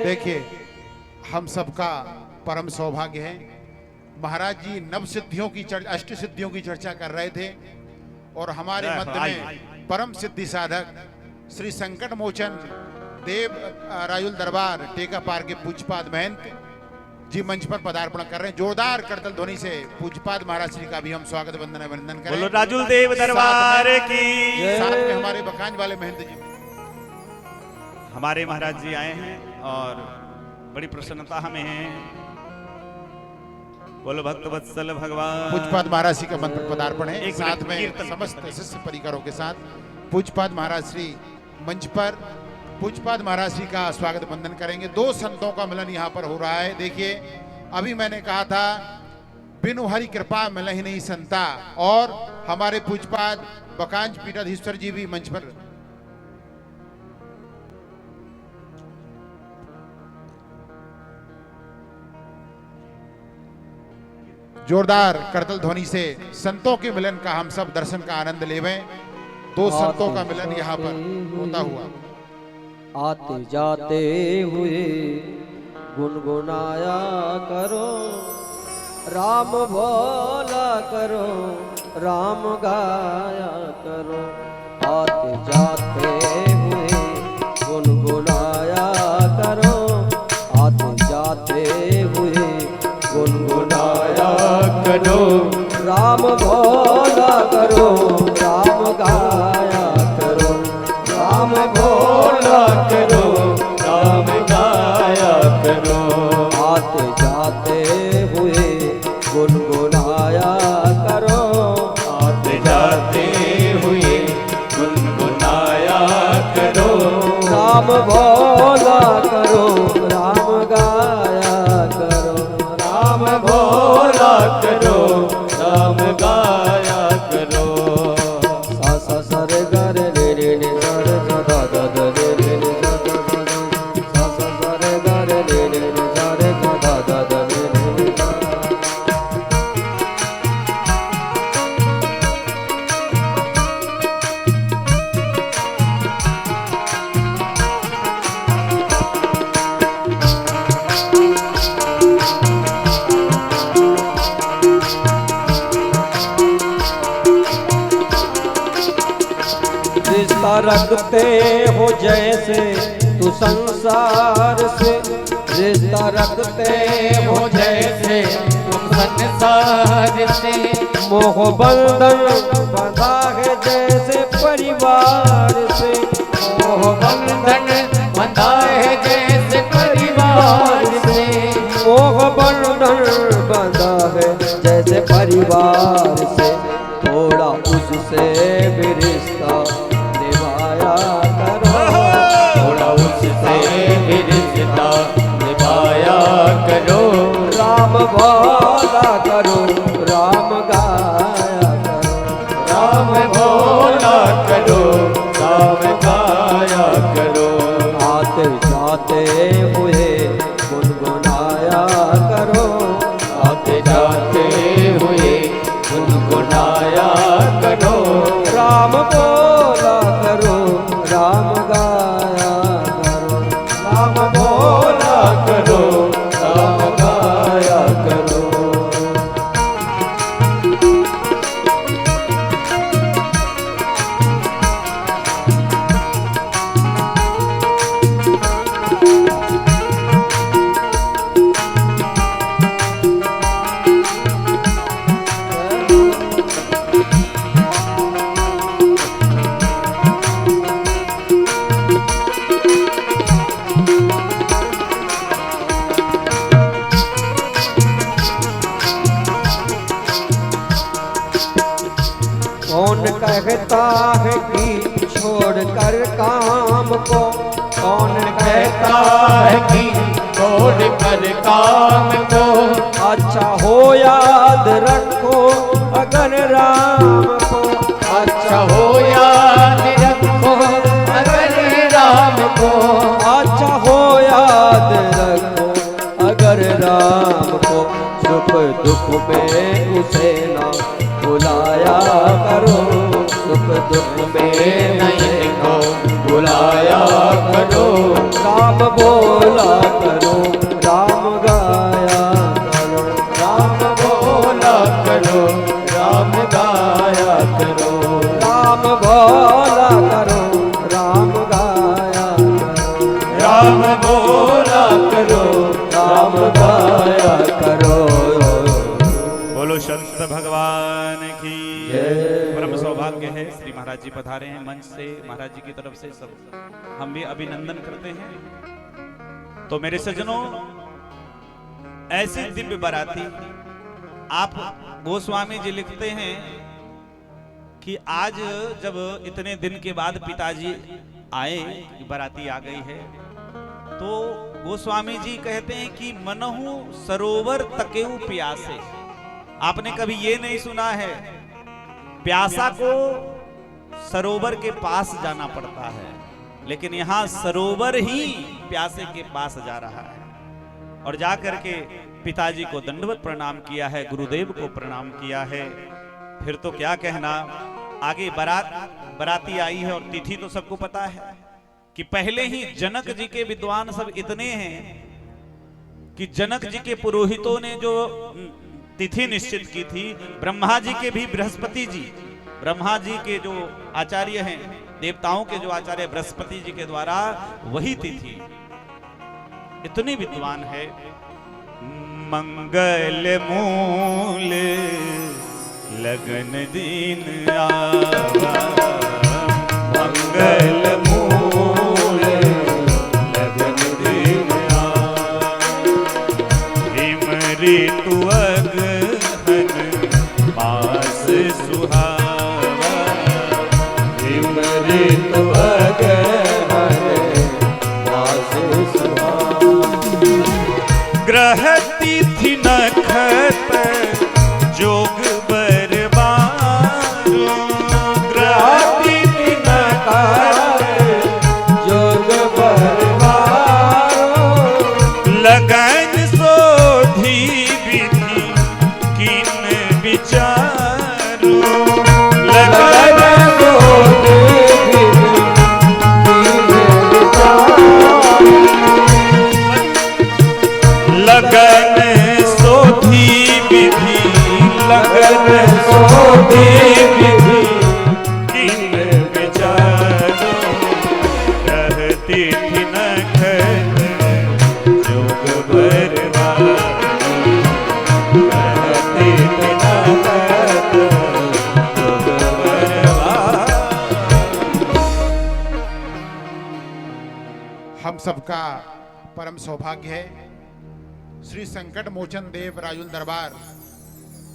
देखिए, हम सबका परम सौभाग्य है। महाराज जी नव सिद्धियों की अष्ट सिद्धियों की चर्चा कर रहे थे, और हमारे मध्य में परम सिद्धि साधक श्री संकट मोचन देव रायुल दरबार टेका पार के पूज्यपाद महंत जी मंच पर पदार्पण कर रहे हैं। जोरदार करतल ध्वनि से पूज्यपाद महाराज श्री का भी हम स्वागत वंदन अभिनंदन करें। बोलो राजुल देव दरबार की। साथ में हमारे बकांज वाले महंत जी, हमारे महाराज जी आए हैं और बड़ी प्रसन्नता हमें है। बोलो भक्त वत्सल भगवान। पूज्यपाद महाराज श्री का मंत्र पदार्पण है, एक साथ में कीर्तन समस्त शिष्य परिकरों के साथ पूज्यपाद महाराज श्री मंच पर पूज्यपाद महाराज श्री का स्वागत वंदन करेंगे। दो संतों का मिलन यहाँ पर हो रहा है। देखिए, अभी मैंने कहा था बिनु हरि कृपा मिलहि नहीं संता, और हमारे पूज्यपाद बकांज पीठाधीश्वर जी भी मंच पर जोरदार करतल ध्वनि से संतों के मिलन का हम सब दर्शन का आनंद लेवें। दो संतों का मिलन यहाँ पर होता हुआ। आते जाते हुए गुनगुनाया करो, राम भोला करो, राम गाया करो। आते जाते हुए गुनगुनाया करो, आते जाते हुए गुनगुनाया करो, राम भोला करो, राम गाया करो, राम भोला करो, राम गाया करो। आते जाते हुए गुनगुनाया करो, आते जाते हुए गुनगुनाया करो, राम भोला करो, राम गाया करो, राम भोला करो, राम गाया करो। सा सा सा रे गा रे रे रे रे सा रे सा दा दा दा रे रे रे सा दा दा दा। सा सा सा रे गा रे रे रे रे सा रे सा दा दा दा रे रे रे सा। रिश्ता रखते हो जैसे तू संसार से, रिश्ता रखते हो जैसे तुम संसार से। मोह बंधन बंधा है जैसे परिवार से, मोह बंधन बंधा है जैसे परिवार से। मोह बंधन बंधा है जैसे परिवार से। थोड़ा उससे भी रिश्ता निभाया करो, थोड़ा उससे भी रिश्ता निभाया करो। राम भोला करो, राम गाया करो, राम भोला करो, राम गाया करो। आते जाते हुए गुनगुनाया करो, आते जाते हुए गुनगुनाया करो, कहता है कि छोड़कर काम को, कौन कहता है कि छोड़कर काम को, अच्छा हो याद रखो अगर राम को, अच्छा हो याद रखो अगर राम को, अच्छा हो याद रखो अगर राम को, सुख दुख में उसे ना बुलाया करो, सुख दुख में नहीं को बुलाया करो, राम बोला करो, राम गाया करो, राम बोला करो, राम गाया करो, राम बोला करो, राम गाया करो, राम बोला करो, राम गाया करो। बोलो संत भगवान की जय। परम सौभाग्य है, श्री महाराज जी पधारे हैं मंच से, महाराज जी की तरफ से सब हम भी अभिनंदन करते हैं। तो मेरे सज्जनों, ऐसे दिव्य बाराती, आप गोस्वामी जी लिखते हैं कि आज जब इतने दिन के बाद पिताजी आए, बाराती आ गई है, तो गोस्वामी जी कहते हैं कि मनहु सरोवर तकेऊ प्यासे। आपने कभी ये नहीं सुना है प्यासा को सरोवर के पास जाना पड़ता है, लेकिन यहां सरोवर ही प्यासे के पास जा रहा है। और जाकर के पिताजी को दंडवत प्रणाम किया है, गुरुदेव को प्रणाम किया है। फिर तो क्या कहना, आगे बाराती आई है और तिथि तो सबको पता है कि पहले ही जनक जी के विद्वान सब इतने हैं कि जनक जी के पुरोहितों ने जो तिथि निश्चित की थी, ब्रह्मा जी के भी बृहस्पति जी, ब्रह्मा जी के जो आचार्य हैं, देवताओं के जो आचार्य बृहस्पति जी के द्वारा वही तिथि, इतनी विद्वान है। मंगल मूल लगन दिन आवा, मंगल मूल लगन दिन आवा, हिमरी तुअग मास सुहावा, हिमरी तुअग मास सुहावा, ग्रह तिथि नखत जोग बरबारो, ग्रह तिथि नखत जोग बरबारो, लगन सोधी विधि किन विचारो, लगन लगन सोधी विधि, लगन सोधी विधि किन विचारो, रहती थी नखत जोग बरबारो, रहती थी नखत जोग बरबारो। हम सबका परम सौभाग्य है, श्री संकट मोचन देव राजुल दरबार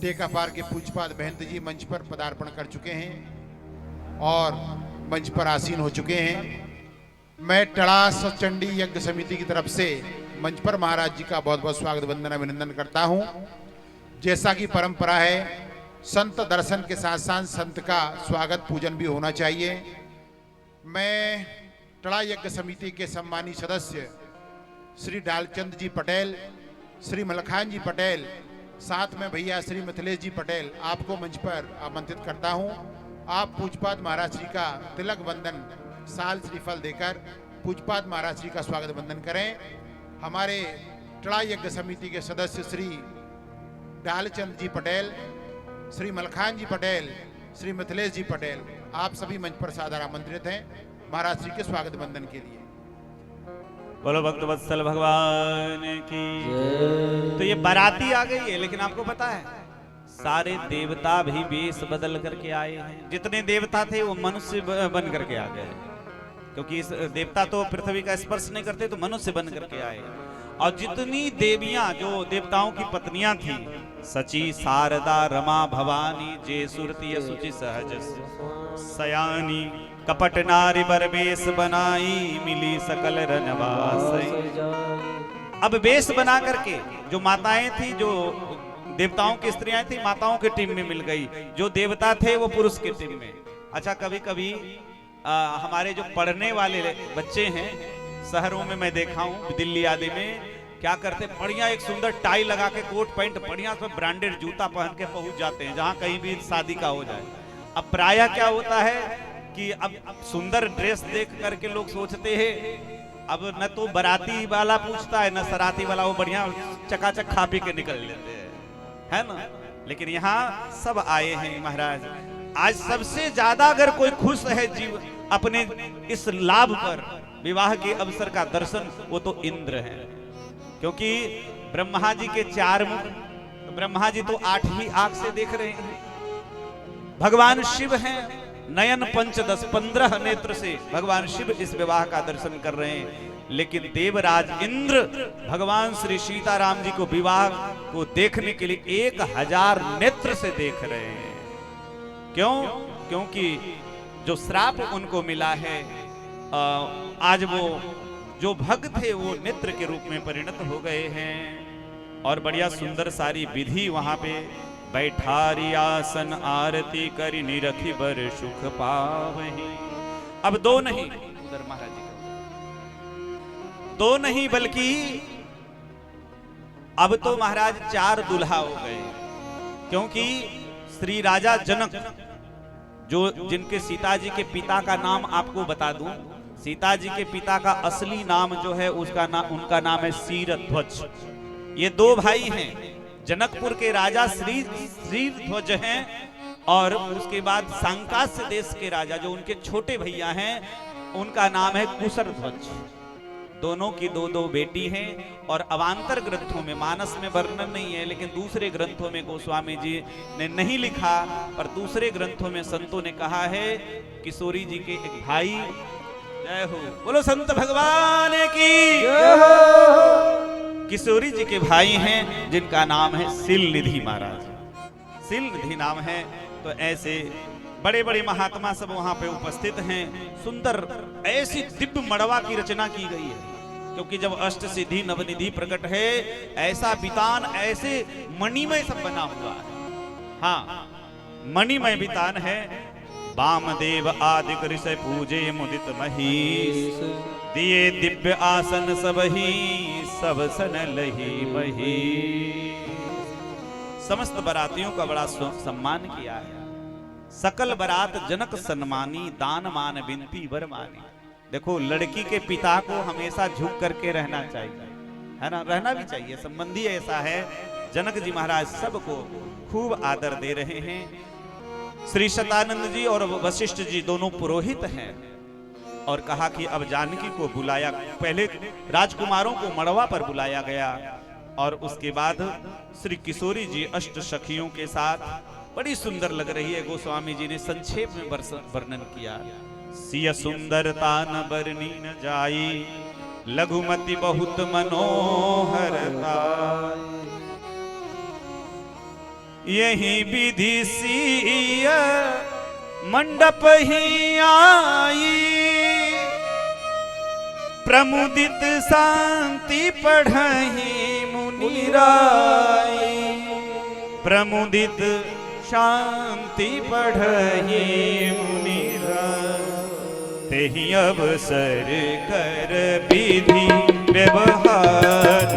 टेकापार के पूजपाद महंत जी मंच पर पदार्पण कर चुके हैं और मंच पर आसीन हो चुके हैं। मैं टड़ास चंडी यज्ञ समिति की तरफ से मंच पर महाराज जी का बहुत बहुत स्वागत वंदन अभिनंदन करता हूं। जैसा कि परंपरा है, संत दर्शन के साथ साथ संत का स्वागत पूजन भी होना चाहिए। मैं टड़ा यज्ञ समिति के सम्मानित सदस्य श्री डालचंद जी पटेल, श्री मलखान जी पटेल, साथ में भैया श्री मिथिलेश जी पटेल, आपको मंच पर आमंत्रित करता हूं। आप पूजपाद महाराज जी का तिलक वंदन साल श्रीफल देकर पूजपाद महाराज जी का स्वागत वंदन करें। हमारे टड़ा यज्ञ समिति के सदस्य श्री डालचंद जी पटेल, श्री मलखान जी पटेल, श्री मिथिलेश जी पटेल, आप सभी मंच पर सादर आमंत्रित हैं महाराज जी के स्वागत वंदन के लिए। बोलो भक्त वत्सल भगवान की। तो ये बाराती आ गई है, लेकिन आपको पता है सारे देवता भी वेश बदल करके आए हैं। जितने देवता थे वो मनुष्य बन करके आ गए, क्योंकि इस देवता तो पृथ्वी का स्पर्श नहीं करते, तो मनुष्य बन करके आए। और जितनी देवियां जो देवताओं की पत्नियां थी, सची शारदा रमा भवानी जे सुरती सुचि सहज, सयानी कपट नारी बर बेस बनाई मिली सकल रनवासई। अब वेश बना करके जो माताएं थी, जो देवताओं की स्त्रियां थी, माताओं के टीम में मिल गई, जो देवता थे वो पुरुष की टीम में। अच्छा, कभी कभी हमारे जो पढ़ने वाले बच्चे हैं शहरों में मैं देखा हूँ, दिल्ली आदि में क्या करते, बढ़िया एक सुंदर टाई लगा के कोट पैंट बढ़िया से ब्रांडेड जूता पहन के पहुंच जाते हैं जहां कहीं भी शादी का हो जाए। अब प्रायः क्या होता है कि अब सुंदर ड्रेस देख करके लोग सोचते हैं, अब न तो बाराती वाला पूछता है न सराती वाला, वो बढ़िया चकाचक खा पी के निकल लेते हैं, है ना। लेकिन यहाँ सब आए हैं महाराज। आज सबसे ज्यादा अगर कोई खुश है जीव अपने इस लाभ पर, विवाह के अवसर का दर्शन, वो तो इंद्र है। क्योंकि ब्रह्मा जी के 4 मुख, ब्रह्मा जी तो 8वीं आंख से देख रहे हैं। भगवान शिव हैं, नयन 5, 10, 15 नेत्र से भगवान शिव इस विवाह का दर्शन कर रहे हैं। लेकिन देवराज इंद्र भगवान श्री सीताराम जी को विवाह को देखने के लिए 1000 नेत्र से देख रहे हैं। क्यों? क्योंकि जो श्राप उनको मिला है, आज वो जो भक्त थे वो नेत्र के रूप में परिणत हो गए हैं। और बढ़िया सुंदर सारी विधि वहां पे बैठारी आसन आरती करी निरखी बर सुख पावही। अब 2 नहीं, उधर महाराज जी 2 नहीं बल्कि अब तो महाराज 4 दुल्हा हो गए। क्योंकि श्री राजा जनक, जो जिनके सीता जी के पिता का नाम आपको बता दूं, सीता जी के पिता का असली नाम जो है उनका नाम है शीरध्वज। ये 2 भाई हैं, जनकपुर के राजा शीरध्वज हैं, और उसके बाद सांकास्य देश के राजा जो उनके छोटे भैया हैं उनका नाम है कुशरध्वज। दोनों की 2 बेटी हैं। और अवांतर ग्रंथों में, मानस में वर्णन नहीं है, लेकिन दूसरे ग्रंथों में गोस्वामी जी ने नहीं लिखा, पर दूसरे ग्रंथों में संतों ने कहा है किशोरी जी के एक भाई, जय हो बोलो संत भगवान की जय हो, किशोरी जी के भाई हैं जिनका नाम है सिलनिधि महाराज। सिलनिधि नाम है। तो ऐसे बड़े बड़े महात्मा सब वहां पे उपस्थित हैं। सुंदर ऐसी दिव्य मड़वा की रचना की गई है। क्योंकि जब अष्ट सिद्धि नवनिधि प्रकट है, ऐसा बितान, ऐसे मणिमय सब बना हुआ है। हाँ, मणिमय बितान है। वामदेव आदि ऋषि पूजे मुदित महीश, दिए दिव्य आसन सबही, सब सन लही मही। समस्त बरातियों का बड़ा सम्मान किया है। सकल बरात जनक सन्मानी, दान मान बिनती वर मानी। देखो, लड़की के पिता को हमेशा झुक करके रहना चाहिए, है ना, रहना भी चाहिए। संबंधी ऐसा है। जनक जी महाराज सबको खूब आदर दे रहे हैं। श्री शतानंद जी और वशिष्ठ जी दोनों पुरोहित हैं। और कहा कि अब जानकी को बुलाया, पहले राजकुमारों को मड़वा पर बुलाया गया, और उसके बाद श्री किशोरी जी अष्ट सखियों के साथ बड़ी सुंदर लग रही है। गोस्वामी जी ने संक्षेप में वर्णन किया। सिय सुंदरता न बरनी न जाई, लघुमति बहुत मनोहरता। यही विधि सिय मंडप ही आई, प्रमुदित शांति पढ़ही मुनिराई। प्रमुदित शांति पढ़ही मुनिराई, तेहि अवसर कर विधि व्यवहार।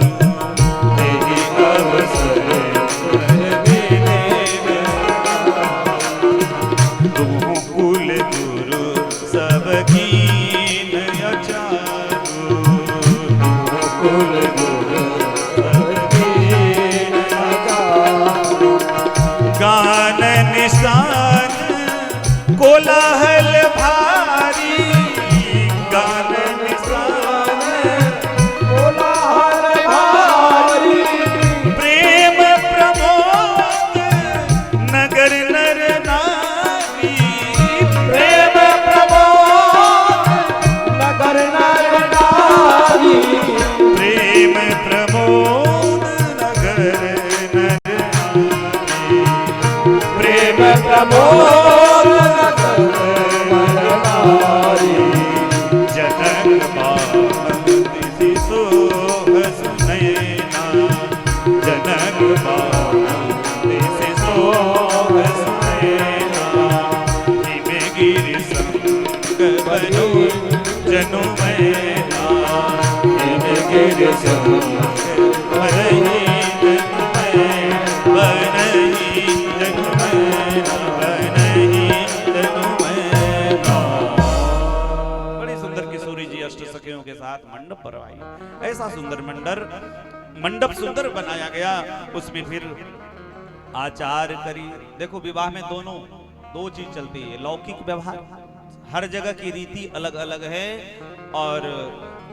तेहि अवसर कर विधि व्यवहार, तुम कुल गुरु सब कीन अचारू। कुल गुरु सब कीन अचारू, गान निशान कोलाहल भारी। गान निशान कोलाहल भारी, प्रेम प्रमोद नगर नर नारी। प्रेम प्रमोद नगर नर नारी, प्रेम प्रमोद नगर नर नारी। प्रेम प्रमोद नगर बड़ी सुंदर किशोरी जी अष्ट सखियों के साथ मंडप पर आई। ऐसा सुंदर मंडप सुंदर बनाया गया। उसमें फिर आचार करी। देखो विवाह में दो चीज चलती है, लौकिक व्यवहार, हर जगह की रीति अलग अलग है, और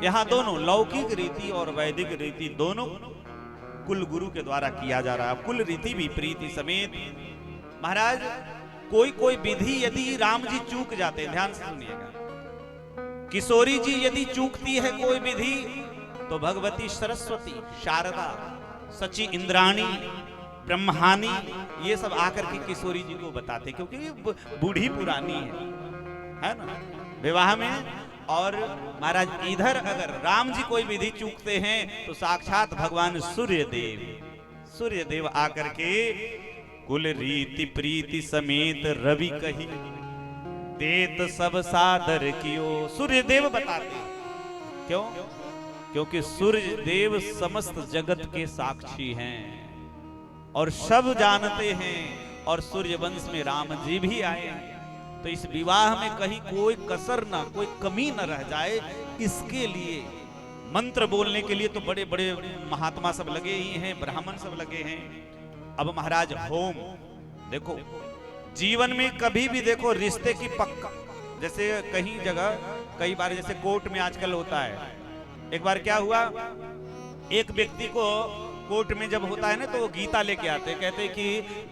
यहाँ दोनों लौकिक रीति और वैदिक रीति दोनों कुल गुरु के द्वारा किया जा रहा है। कुल रीति भी प्रीति समेत। महाराज कोई विधि यदि राम जी चूक जाते हैं, ध्यान से सुनिएगा, किशोरी जी यदि चूकती है कोई विधि, तो भगवती सरस्वती, शारदा, सची इंद्राणी, ब्रह्मानी, ये सब आकर के किशोरी जी को बताते, क्योंकि बूढ़ी पुरानी है ना विवाह में। और महाराज इधर अगर राम जी कोई विधि चूकते हैं तो साक्षात भगवान सूर्यदेव आकर के कुल रीति प्रीति समेत रवि कही देत सब सादर कियो। सूर्यदेव बताते, क्यों? क्योंकि सूर्यदेव समस्त जगत के साक्षी हैं और सब जानते हैं, और सूर्य वंश में राम जी भी आए हैं। तो इस विवाह में कहीं कोई कसर ना, कोई कमी न रह जाए, इसके लिए मंत्र बोलने के लिए तो बड़े बड़े महात्मा सब लगे ही हैं, ब्राह्मण सब लगे हैं। अब महाराज होम देखो, जीवन में कभी भी देखो रिश्ते की पक्का, जैसे कहीं जगह कई बार जैसे कोर्ट में आजकल होता है। एक बार क्या हुआ, एक व्यक्ति को कोर्ट में जब होता है ना तो वो गीता लेके आते, कहते कि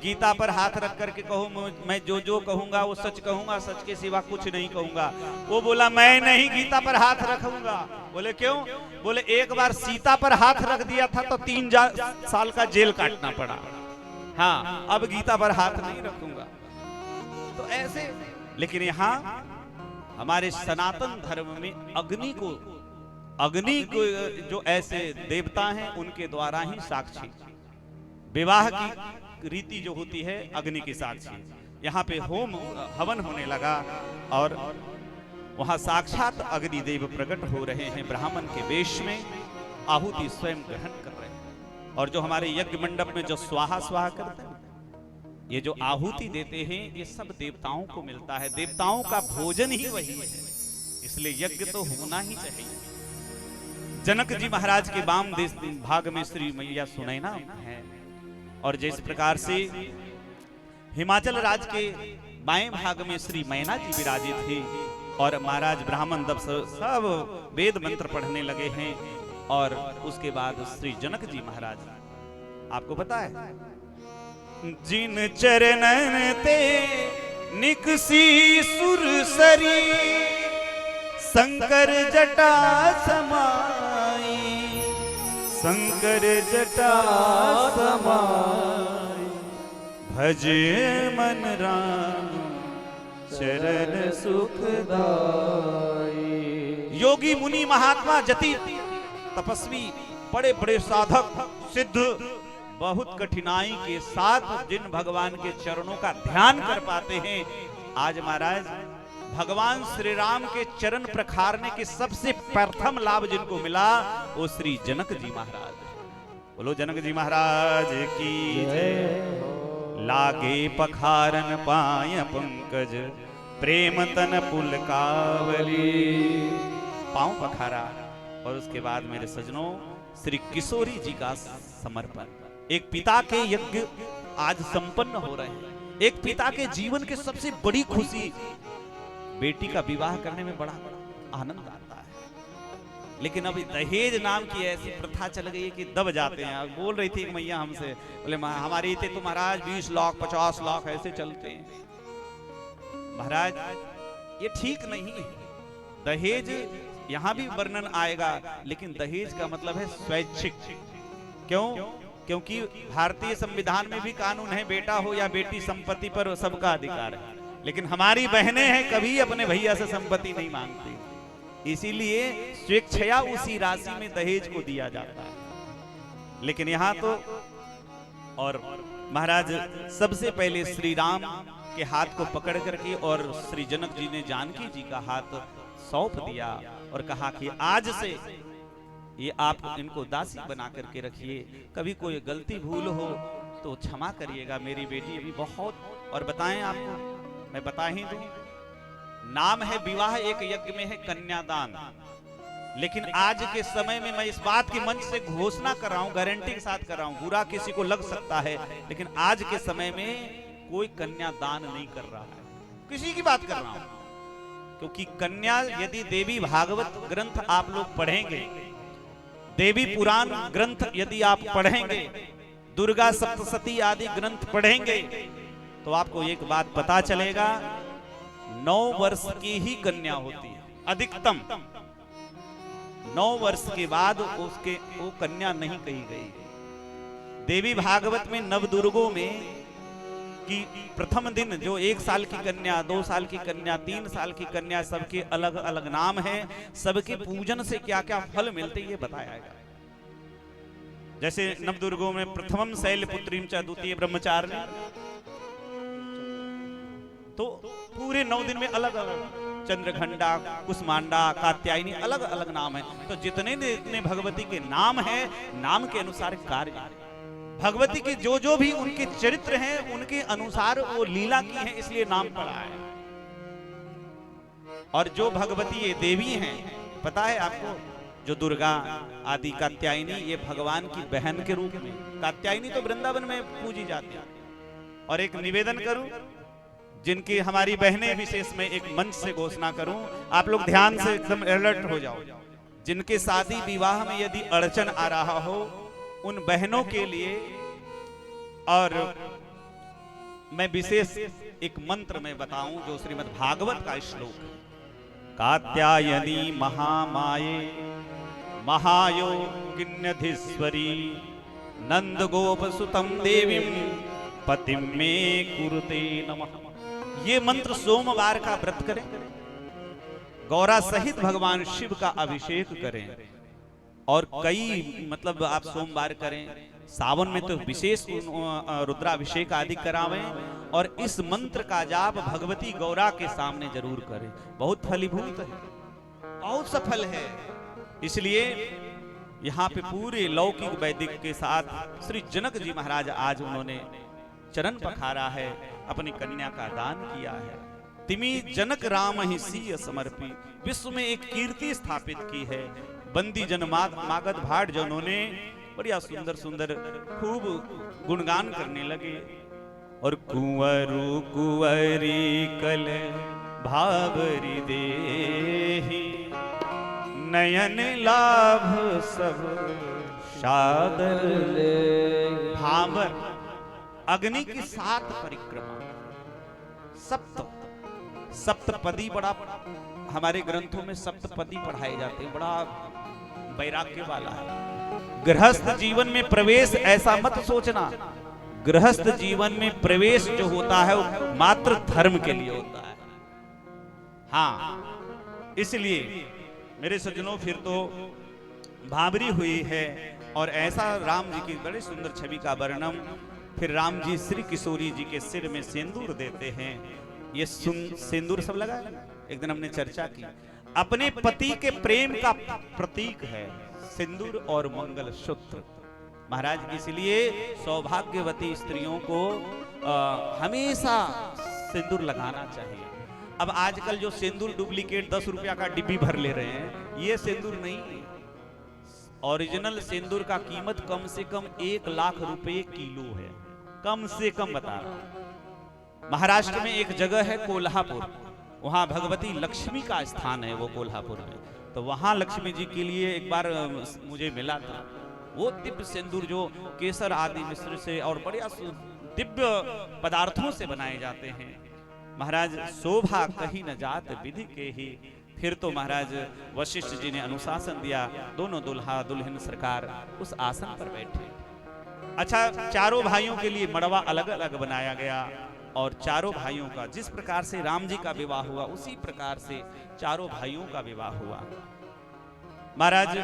गीता पर हाथ रख करके कहो, मैं जो कहूंगा वो सच कहूंगा, सच के सिवा कुछ नहीं कहूंगा। वो बोला मैं नहीं गीता पर हाथ रखूंगा। बोले क्यों? बोले एक बार सीता पर हाथ रख दिया था तो 3 साल का जेल काटना पड़ा। हाँ, अब गीता पर हाथ नहीं रखूंगा। तो ऐसे, लेकिन यहाँ हमारे सनातन धर्म में अग्नि को जो ऐसे देवता हैं उनके द्वारा ही साक्षी, विवाह की रीति जो होती है अग्नि की साक्षी। यहाँ पे होम हवन होने लगा और वहां साक्षात अग्निदेव प्रकट हो रहे हैं, ब्राह्मण के वेश में आहुति स्वयं ग्रहण कर रहे हैं। और जो हमारे यज्ञ मंडप में जो स्वाहा स्वाहा करते हैं, ये जो आहुति देते हैं, ये सब देवताओं को मिलता है। देवताओं का भोजन ही वही है, इसलिए यज्ञ तो होना ही चाहिए। जनक जी महाराज के वाम देश भाग में श्री मैया सुनैना है, और जिस प्रकार से हिमाचल राज्य के बाएं भाग में श्री मैना जी विराजित थे, और महाराज ब्राह्मण दब सब वेद मंत्र पढ़ने लगे हैं। और उसके बाद श्री जनक जी महाराज, आपको पता है, जिन चरणन ते निकसी सुरसरी शंकर जटा समाई, शंकर जटा समाई, भजे मन राम चरण सुखदाई। योगी मुनि महात्मा जति तपस्वी बड़े बड़े साधक सिद्ध बहुत कठिनाई के साथ जिन भगवान के चरणों का ध्यान कर पाते हैं, आज महाराज भगवान श्री राम के चरण प्रखारने के सबसे प्रथम लाभ जिनको मिला वो श्री जनक जी महाराज। बोलो जनक जी महाराज की जय। लागे पखारन पाय पंकज प्रेम तन पुलकावली। पांव पखारा और उसके बाद मेरे सजनों श्री किशोरी जी का समर्पण। एक पिता के यज्ञ आज संपन्न हो रहे हैं। एक पिता के जीवन के सबसे बड़ी खुशी बेटी का विवाह करने में बड़ा आनंद आता है। लेकिन अभी दहेज नाम की ऐसी प्रथा चल गई है कि दब जाते हैं। बोल रही थी मैया हमसे, बोले हमारे इतने तो महाराज 20 लाख 50 लाख ऐसे चलते हैं। महाराज ये ठीक नहीं है। दहेज यहाँ भी वर्णन आएगा, लेकिन दहेज का मतलब है स्वैच्छिक। क्यों? क्योंकि भारतीय संविधान में भी कानून है, बेटा हो या बेटी संपत्ति पर सबका अधिकार है। लेकिन हमारी बहनें हैं कभी अपने भैया से संपत्ति नहीं मांगती, इसीलिए स्वेच्छया उसी राशि में दहेज को दिया जाता है। लेकिन यहाँ तो, और महाराज सबसे पहले श्री राम के हाथ को पकड़ करके और श्री जनक जी ने जानकी जी का हाथ सौंप दिया और कहा कि आज से ये आप इनको दासी बना करके रखिए। कभी कोई गलती भूल हो तो क्षमा करिएगा मेरी बेटी अभी बहुत। और बताएं आपको, मैं बता ही दूं, नाम है विवाह, एक यज्ञ में है कन्यादान। लेकिन आज के समय में मैं इस बात की मंच से घोषणा कर रहा हूं, गारंटी के साथ कर रहा हूं, बुरा किसी को लग सकता है, लेकिन आज के समय में कोई कन्यादान नहीं कर रहा है। किसी की बात कर रहा हूं, क्योंकि कन्या यदि देवी भागवत ग्रंथ आप लोग पढ़ेंगे, देवी पुराण ग्रंथ यदि आप पढ़ेंगे, दुर्गा सप्तशती आदि ग्रंथ पढ़ेंगे, तो आपको एक बात पता चलेगा, 9 वर्ष की ही कन्या होती है अधिकतम। 9 वर्ष के बाद उसके वो कन्या नहीं कही गई। देवी भागवत में नवदुर्गों में कि प्रथम दिन जो 1 साल की कन्या, 2 साल की कन्या, 3 साल की कन्या, सबके अलग अलग नाम है, सबके पूजन से क्या क्या फल मिलते ये बताया गया। जैसे नवदुर्गों में प्रथमम शैलपुत्रीम च द्वितीय ब्रह्मचारिणी, तो पूरे 9 दिन में अलग अलग चंद्रघंटा, कुसमांडा, कात्यायनी, अलग अलग नाम है। तो जितने जितने भगवती के नाम है, नाम के अनुसार कार्य है। भगवती के जो जो भी उनके चरित्र हैं, उनके अनुसार वो लीला की है, इसलिए नाम पड़ा है। और जो भगवती ये देवी हैं, पता है आपको, जो दुर्गा आदि कात्यायनी, ये भगवान की बहन के रूप में, कात्यायनी तो वृंदावन में पूजी जाती है। और एक निवेदन करूं, जिनकी हमारी बहनें विशेष में एक मंच से घोषणा करूं, आप लोग ध्यान से एकदम अलर्ट हो जाओ। जिनके शादी विवाह में यदि अड़चन आ रहा हो, उन बहनों के लिए, और मैं विशेष एक मंत्र में बताऊं जो श्रीमद् भागवत का श्लोक है। कात्यायनी महामाये महायोगिन्यधीश्वरी नंद गोप सुतम देवीं पतिम में कुरुते नमः। ये मंत्र सोमवार का व्रत करें, गौरा सहित भगवान शिव का अभिषेक करें, और कई मतलब आप सोमवार करें, सावन में तो विशेष रुद्राभिषेक आदि करावें, और इस मंत्र का जाप भगवती गौरा के सामने जरूर करें। बहुत फलीभूत है, बहुत सफल है। इसलिए यहाँ पे पूरे लौकिक वैदिक के साथ श्री जनक जी महाराज आज उन्होंने चरण पखारा है, अपनी कन्या का दान किया है। तिमी जनक राम ही सीय समर्पी, विश्व में एक कीर्ति स्थापित की है। बंदी जन मागध भाट जो उन्होंने बढ़िया सुंदर सुंदर खूब गुणगान करने लगे। और कुंवरु कुंवरी कल भावरी देहि, नयन लाभ सब सादर ले। भावर अग्नि की 7 परिक्रमा, सप्तपदी, बड़ा हमारे ग्रंथों में सप्तपदी पढ़ाए जाते हैं, बड़ा वैराग्य वाला है। गृहस्थ जीवन में प्रवेश ऐसा मत सोचना, गृहस्थ जीवन में प्रवेश जो होता है वो मात्र धर्म के लिए होता है। हाँ, इसलिए मेरे सज्जनों, फिर तो भाबरी हुई है, और ऐसा राम जी की बड़ी सुंदर छवि का वर्णन। फिर राम जी श्री किशोरी जी के सिर में सिंदूर देते हैं। ये सिंदूर सब लगा है, एक दिन हमने चर्चा की, अपने पति के प्रेम का प्रतीक है सिंदूर और मंगल सूत्र महाराज। इसलिए सौभाग्यवती स्त्रियों को हमेशा सिंदूर लगाना चाहिए। अब आजकल जो सिंदूर डुप्लीकेट 10 रुपया का डिब्बी भर ले रहे हैं, ये सिंदूर नहीं है। ओरिजिनल सिंदूर का कीमत कम से कम 1 लाख रुपए किलो है, कम से कम बता रहा हूं। महाराष्ट्र में एक जगह है कोल्हापुर, वहां भगवती लक्ष्मी का स्थान है, वो कोल्हापुर में। तो वहां लक्ष्मी जी के लिए एक बार मुझे मिला था वो दिव्य सिंदूर, जो केसर आदि मिश्र से और बढ़िया दिव्य पदार्थों से बनाए जाते हैं। महाराज शोभा कहीं न जात विधि के ही। फिर तो महाराज वशिष्ठ जी ने अनुशासन दिया, दोनों दुल्हा दुल्हन सरकार उस आसन पर बैठे। अच्छा, चारों भाइयों के लिए मड़वा अलग अलग बनाया गया, और चारों भाइयों का जिस प्रकार से राम जी का विवाह हुआ, उसी प्रकार से चारों भाइयों का विवाह हुआ। महाराज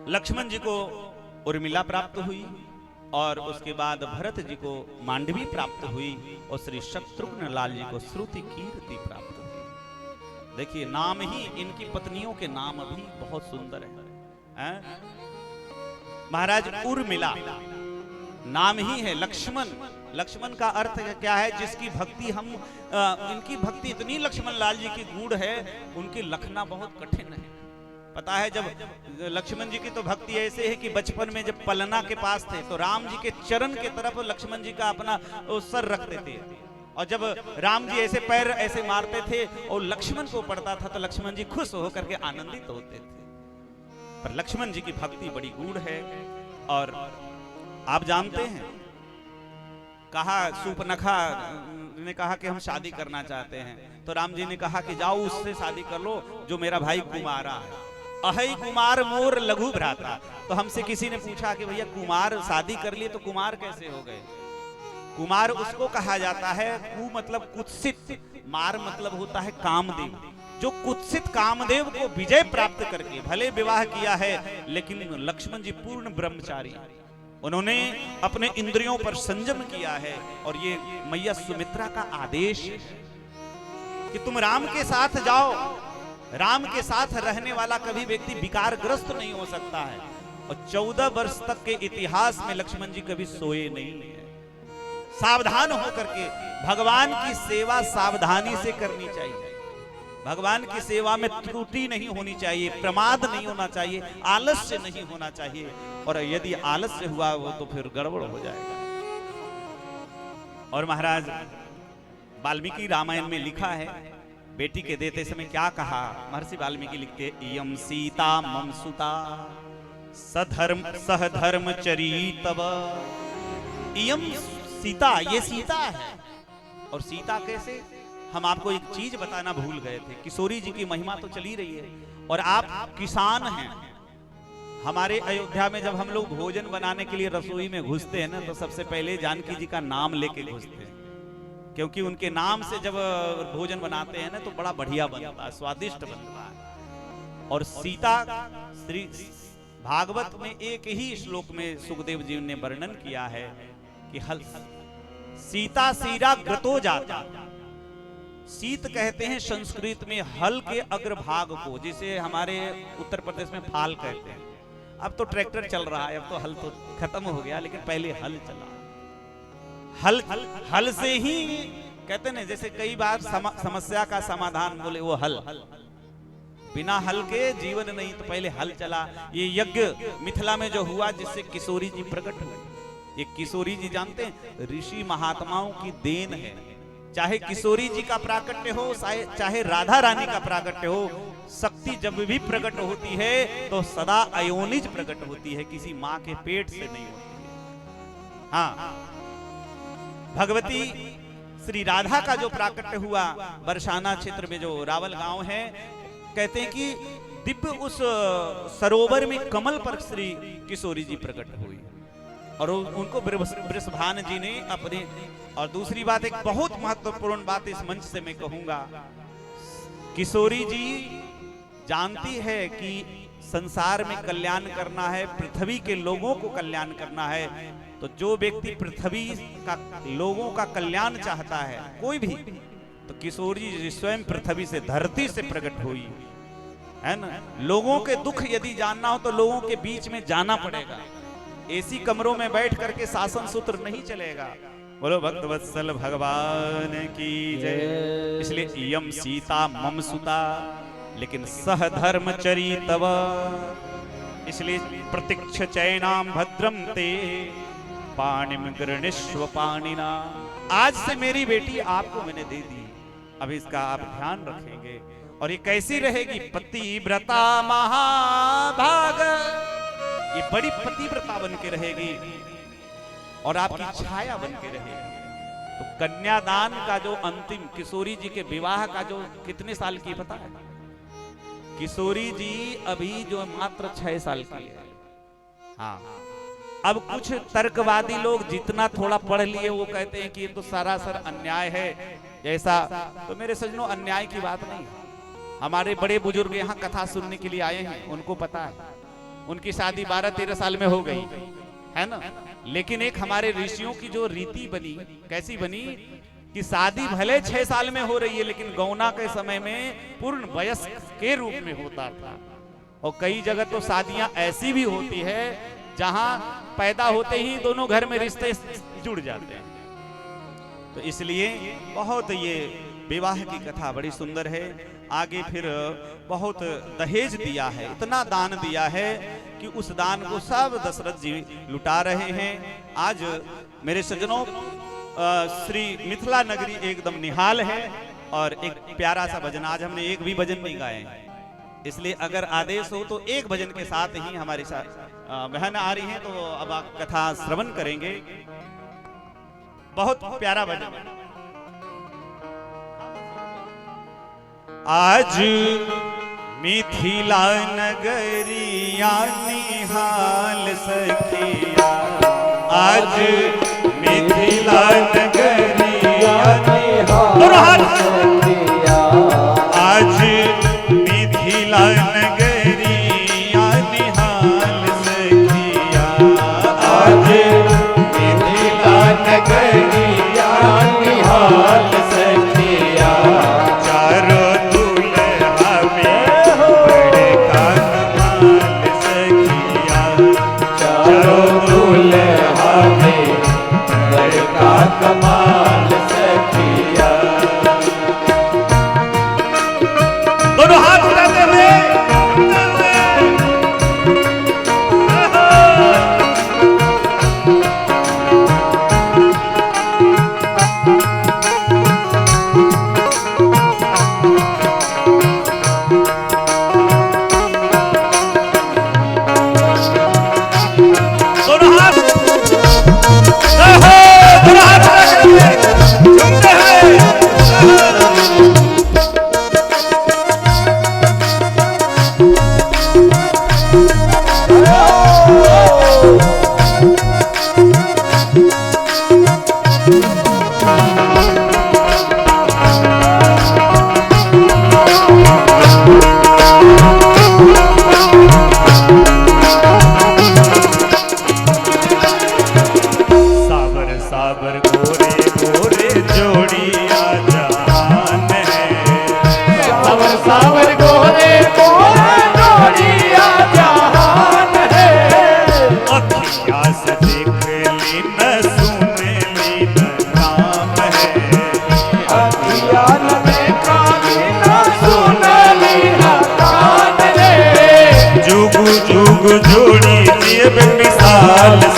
लक्ष्मण जी को उर्मिला प्राप्त हुई, और उसके बाद भरत जी को मांडवी प्राप्त हुई, और श्री शत्रुघ्न लाल जी को श्रुति कीर्ति प्राप्त हुई। देखिए, नाम ही इनकी पत्नियों के नाम भी बहुत सुंदर है। महाराज उर्मिला नाम ही है लक्ष्मण। लक्ष्मण का अर्थ क्या है? जिसकी भक्ति हम इनकी भक्ति इतनी लक्ष्मण लाल जी की गूढ़ है, उनकी लखना बहुत कठिन है। पता है, जब लक्ष्मण जी की तो भक्ति ऐसे है कि बचपन में जब पलना के पास थे तो राम जी के चरण के तरफ लक्ष्मण जी का अपना सर रखते थे, और जब राम जी ऐसे पैर ऐसे मारते थे और लक्ष्मण को पड़ता था तो लक्ष्मण जी खुश होकर के आनंदित होते थे। पर लक्ष्मण जी की भक्ति बड़ी गूढ़ है। और आप जानते हैं, कहा सूपनखा ने कहा कि हम शादी करना चाहते हैं, तो राम जी ने कहा कि जाओ उससे शादी कर लो जो मेरा भाई कुमारा है। अहै कुमार मोर लघु भ्राता। तो हमसे किसी ने पूछा कि भैया कुमार शादी कर लिए तो कुमार कैसे हो गए? कुमार उसको कहा जाता है, कु मतलब कुत्सित, मार मतलब होता है कामदेव। जो कुत्सित कामदेव को विजय प्राप्त करके भले विवाह किया है, लेकिन लक्ष्मण जी पूर्ण ब्रह्मचारी, उन्होंने अपने इंद्रियों पर संयम किया है। और ये मैया सुमित्रा का आदेश है कि तुम राम के साथ जाओ। राम के साथ रहने वाला कभी व्यक्ति विकारग्रस्त नहीं हो सकता है। और 14 वर्ष तक के इतिहास में लक्ष्मण जी कभी सोए नहीं है। सावधान होकर के भगवान की सेवा सावधानी से करनी चाहिए। भगवान की सेवा में त्रुटि नहीं होनी चाहिए, प्रमाद नहीं होना चाहिए, आलस्य नहीं होना चाहिए। और यदि आलस्य हुआ वो तो फिर गड़बड़ हो जाएगा। और महाराज वाल्मीकि रामायण में लिखा है, बेटी के देते समय क्या कहा? महर्षि वाल्मीकि लिखते, इयं सीता मम सुता सधर्म सहधर्म चरितव। इयं सीता, ये सीता है। और सीता कैसे? हम आपको एक चीज बताना भूल गए थे। किशोरी जी की महिमा तो चली रही है, और आप किसान हैं। हमारे अयोध्या में जब हम लोग भोजन बनाने के लिए रसोई में घुसते हैं ना, तो सबसे पहले जानकी जी का नाम लेके घुसते हैं, क्योंकि उनके नाम से जब भोजन बनाते हैं ना तो बड़ा बढ़िया बनता है, स्वादिष्ट बनता है। और सीता, श्री भागवत में एक ही श्लोक में सुखदेव जी ने वर्णन किया है कि हल सीता सीरा ग्रतो जाता। सीत कहते हैं संस्कृत में हल के अग्रभाग को, जिसे हमारे उत्तर प्रदेश में फाल कहते हैं। अब तो ट्रैक्टर चल रहा है, अब तो हल तो खत्म हो गया, लेकिन पहले हल चला। हल से ही कहते हैं, जैसे कई बार समस्या का समाधान बोले वो हल। बिना हल के जीवन नहीं, तो पहले हल चला। ये यज्ञ मिथिला में जो हुआ, जिससे किशोरी जी प्रकट हुए। ये किशोरी जी जानते हैं, ऋषि महात्माओं की देन है। चाहे किशोरी जी का प्राकट्य हो, चाहे राधा रानी का प्राकट्य हो, शक्ति जब भी प्रकट होती है तो सदा अयोनिज प्रकट होती है, किसी माँ के पेट से नहीं होती है। हाँ, भगवती श्री राधा का जो प्राकट्य हुआ बरसाना क्षेत्र में, जो रावल गांव है, कहते हैं कि दिव्य उस सरोवर में कमल पर श्री किशोरी जी प्रकट हुई, और उनको वृषभान जी ने अपने। और दूसरी बात, एक बहुत महत्वपूर्ण बात इस मंच से मैं कहूंगा, किशोरी जी जानती है कि संसार में कल्याण करना है, पृथ्वी के लोगों को कल्याण करना है। तो जो व्यक्ति पृथ्वी का लोगों का कल्याण चाहता है, कोई भी, तो किशोरी जी स्वयं पृथ्वी से, धरती से प्रकट हुई है ना। लोगों के दुख यदि जानना हो तो लोगों के बीच में जाना पड़ेगा। एसी कमरों में बैठ करके शासन सूत्र नहीं चलेगा। बोलो भक्त वत्सल भगवान की जय। इसलिए इयं सीता मम सुता, लेकिन सह धर्म चरितव। इसलिए प्रतीक्ष चैनाम भद्रम ते पाणिम गृणीष्व पाणिना। आज से मेरी बेटी आपको मैंने दे दी, अब इसका आप ध्यान रखेंगे। और ये कैसी रहेगी? पतिव्रता महाभाग, ये बड़ी पतिव्रता बन के रहेगी और आपकी छाया बन के रहेगी। तो कन्यादान का जो अंतिम, किशोरी जी के विवाह का जो कितने साल की पता है? किशोरी जी अभी जो मात्र 6 साल की है। हाँ, अब कुछ तर्कवादी लोग जितना थोड़ा पढ़ लिए वो कहते हैं कि ये तो सरासर अन्याय है जैसा। तो मेरे सजनों, अन्याय की बात नहीं। हमारे बड़े बुजुर्ग यहाँ कथा सुनने के लिए आए हैं, उनको पता है। उनकी शादी 12-13 साल में हो गई है ना। लेकिन एक हमारे ऋषियों की जो रीति बनी, कैसी बनी कि शादी भले 6 साल में हो रही है, लेकिन गौना के समय में पूर्ण वयस्क के रूप में होता था। और कई जगह तो शादियां ऐसी भी होती है जहां पैदा होते ही दोनों घर में रिश्ते जुड़ जाते हैं। तो इसलिए बहुत ये विवाह की कथा बड़ी सुंदर है। आगे फिर बहुत दहेज दिया है, इतना दान दिया है कि उस दान को सब दशरथ जी लुटा रहे हैं। आज मेरे सज्जनों श्री मिथिला नगरी एकदम निहाल है। और एक प्यारा सा भजन, आज हमने एक भी भजन नहीं गाए, इसलिए अगर आदेश हो तो एक भजन के साथ ही हमारे साथ बहन आ रही हैं तो अब आप कथा श्रवण करेंगे। बहुत प्यारा भजन। आज मिथिला नगरिया निहाल सखिया, आज मिथिला नगरिया निहाल सखिया, आज मिथिला नगरिया निहाल सखिया, आज मिथिला नगरिया निहाल सखिया, चारों दुल्हा में बड़े का कमाल सखिया, चारों दुल्हा में बड़े का कमाल सखिया। दोनों हाथ उठाते हुए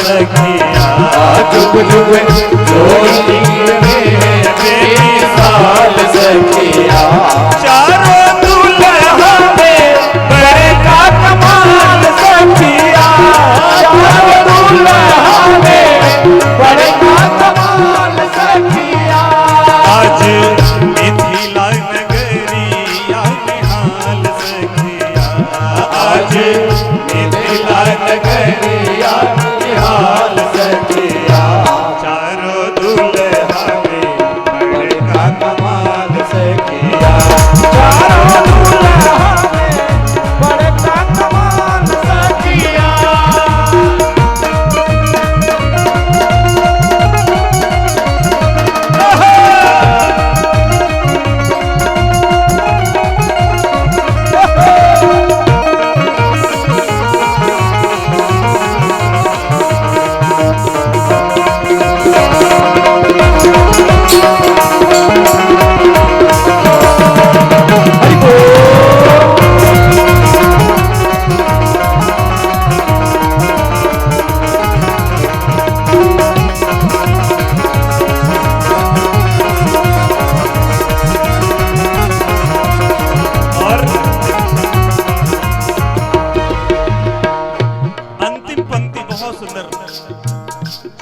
सखिया, जुग जुग जोड़ी बेमिसाल सखिया, चारों दुल्हा में बड़े का कमाल सखिया, चारों दुल्हा में बड़े का कमाल सखिया। आज मिथिला नगरिया निहाल सखिया, आज मिथिला नगरिया निहाल सखिया, चारों दुल्हा में बड़े का कमाल सखिया, चारों दुल्हा में बड़े का कमाल सखिया।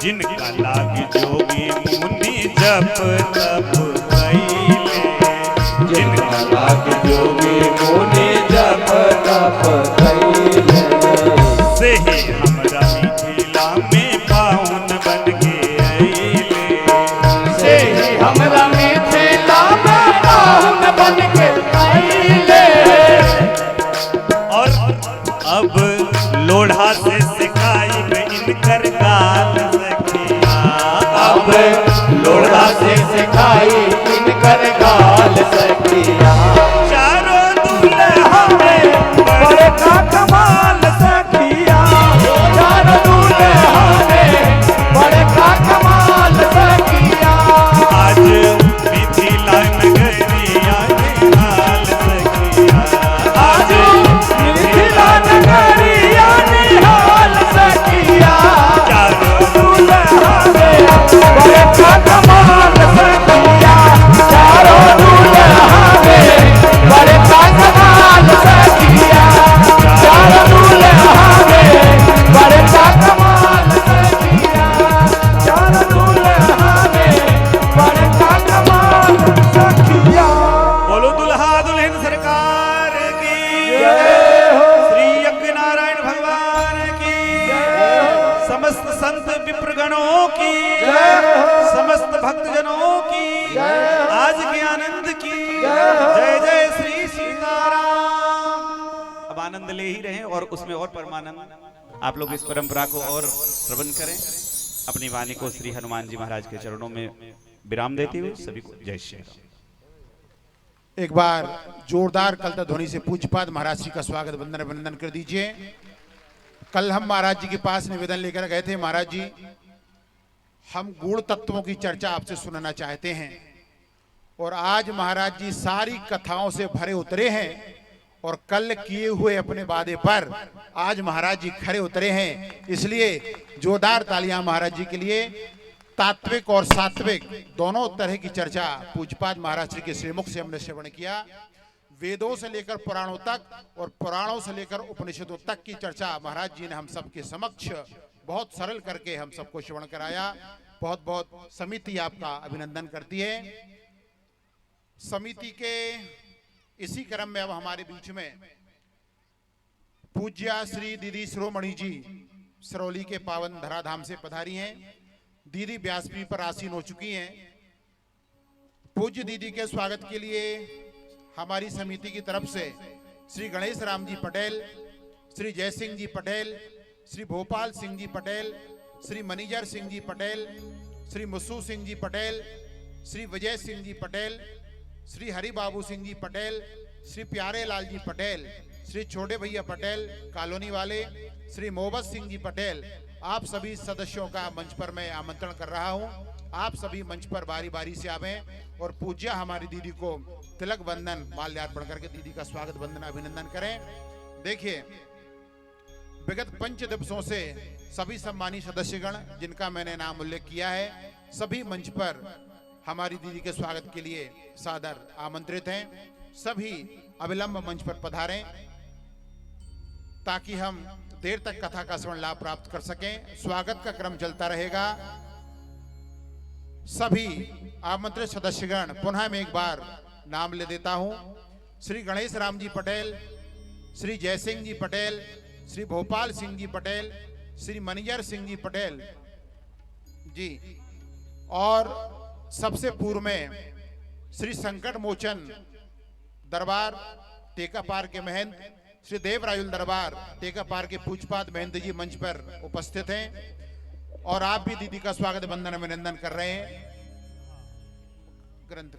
जिनका लाग जोगी मुनि जप तप कइले, जिनका लाग जोगी मुनि जप तप कइले, से ही हमरा मिथिला में पावन बन के अइले, से ही हमरा मिथिला में पावन बन के अइले। और अब लोढ़ा से सिखाई इनकर गाल सखिया, अब लोढ़ा से सिखाई इनकर गाल सखिया, चारों दुल्हा में बड़े का आज के आनंद की जय जय श्री सीताराम। अब आनंद ले ही रहे और उसमें और परमानंद आप लोग इस परंपरा को और श्रवण करें। अपनी वाणी को श्री हनुमान जी महाराज के चरणों में विराम देते हुए सभी को जय श्री राम। एक बार जोरदार कलता ध्वनि से पूज्यपाद महाराज जी का स्वागत वंदन अभिनंदन कर दीजिए। कल हम महाराज जी के पास निवेदन लेकर गए थे, महाराज जी हम गूढ़ तत्वों की चर्चा आपसे सुनना चाहते हैं, और आज महाराज जी सारी कथाओं से भरे उतरे हैं और कल किए हुए अपने वादे पर आज महाराज जी खरे उतरे हैं। इसलिए जोरदार तालियां महाराज जी के लिए। तात्विक और सात्विक दोनों तरह की चर्चा पूज्यपाद महाराज जी के श्रीमुख से हमने श्रवण किया। वेदों से लेकर पुराणों तक और पुराणों से लेकर उपनिषदों तक की चर्चा महाराज जी ने हम सबके समक्ष बहुत सरल करके हम सबको श्रवण कराया। बहुत बहुत समिति आपका अभिनंदन करती है। समिति के इसी क्रम में अब हमारे बीच में पूज्या श्री दीदी शिरोमणि जी सरौली के पावन धराधाम से पधारी हैं। दीदी व्यासपीठ पर आसीन हो चुकी हैं। पूज्य दीदी के स्वागत के लिए हमारी समिति की तरफ से श्री गणेश राम जी पटेल, श्री जय सिंह जी पटेल, श्री भोपाल सिंह जी पटेल, श्री मनीजर सिंह जी पटेल, श्री मुस्सू सिंह जी पटेल, श्री विजय सिंह जी पटेल, श्री हरि बाबू सिंह जी पटेल, श्री प्यारे लाल जी पटेल, श्री छोटे भैया पटेल कॉलोनी वाले, श्री मोहब्बत सिंह जी पटेल, आप सभी सदस्यों का मंच पर मैं आमंत्रण कर रहा हूं। आप सभी मंच पर बारी बारी से आवें और पूज्य हमारी दीदी को तिलक बंधन माल्यार्पण करके दीदी का स्वागत वंदन अभिनंदन करें। देखिए, विगत 5 दिवसों से सभी सम्मानी सदस्यगण जिनका मैंने नाम उल्लेख किया है, सभी मंच पर हमारी दीदी के स्वागत के लिए सादर आमंत्रित हैं। सभी अविलंब मंच पर पधारें ताकि हम देर तक कथा का श्रवण लाभ प्राप्त कर सकें। स्वागत का क्रम चलता रहेगा। सभी आमंत्रित सदस्यगण पुनः मैं एक बार नाम ले देता हूं। श्री गणेश राम जी पटेल, श्री जय सिंह जी पटेल, श्री भोपाल सिंह जी पटेल, श्री मनीजर सिंह जी पटेल जी, और सबसे पूर्व में श्री संकट मोचन दरबार टेकापार के महंत श्री देवरायुल दरबार टेकापार के पूज्यपाद महंत जी मंच पर उपस्थित हैं और आप भी दीदी का स्वागत वंदन अभिनंदन कर रहे हैं। ग्रंथ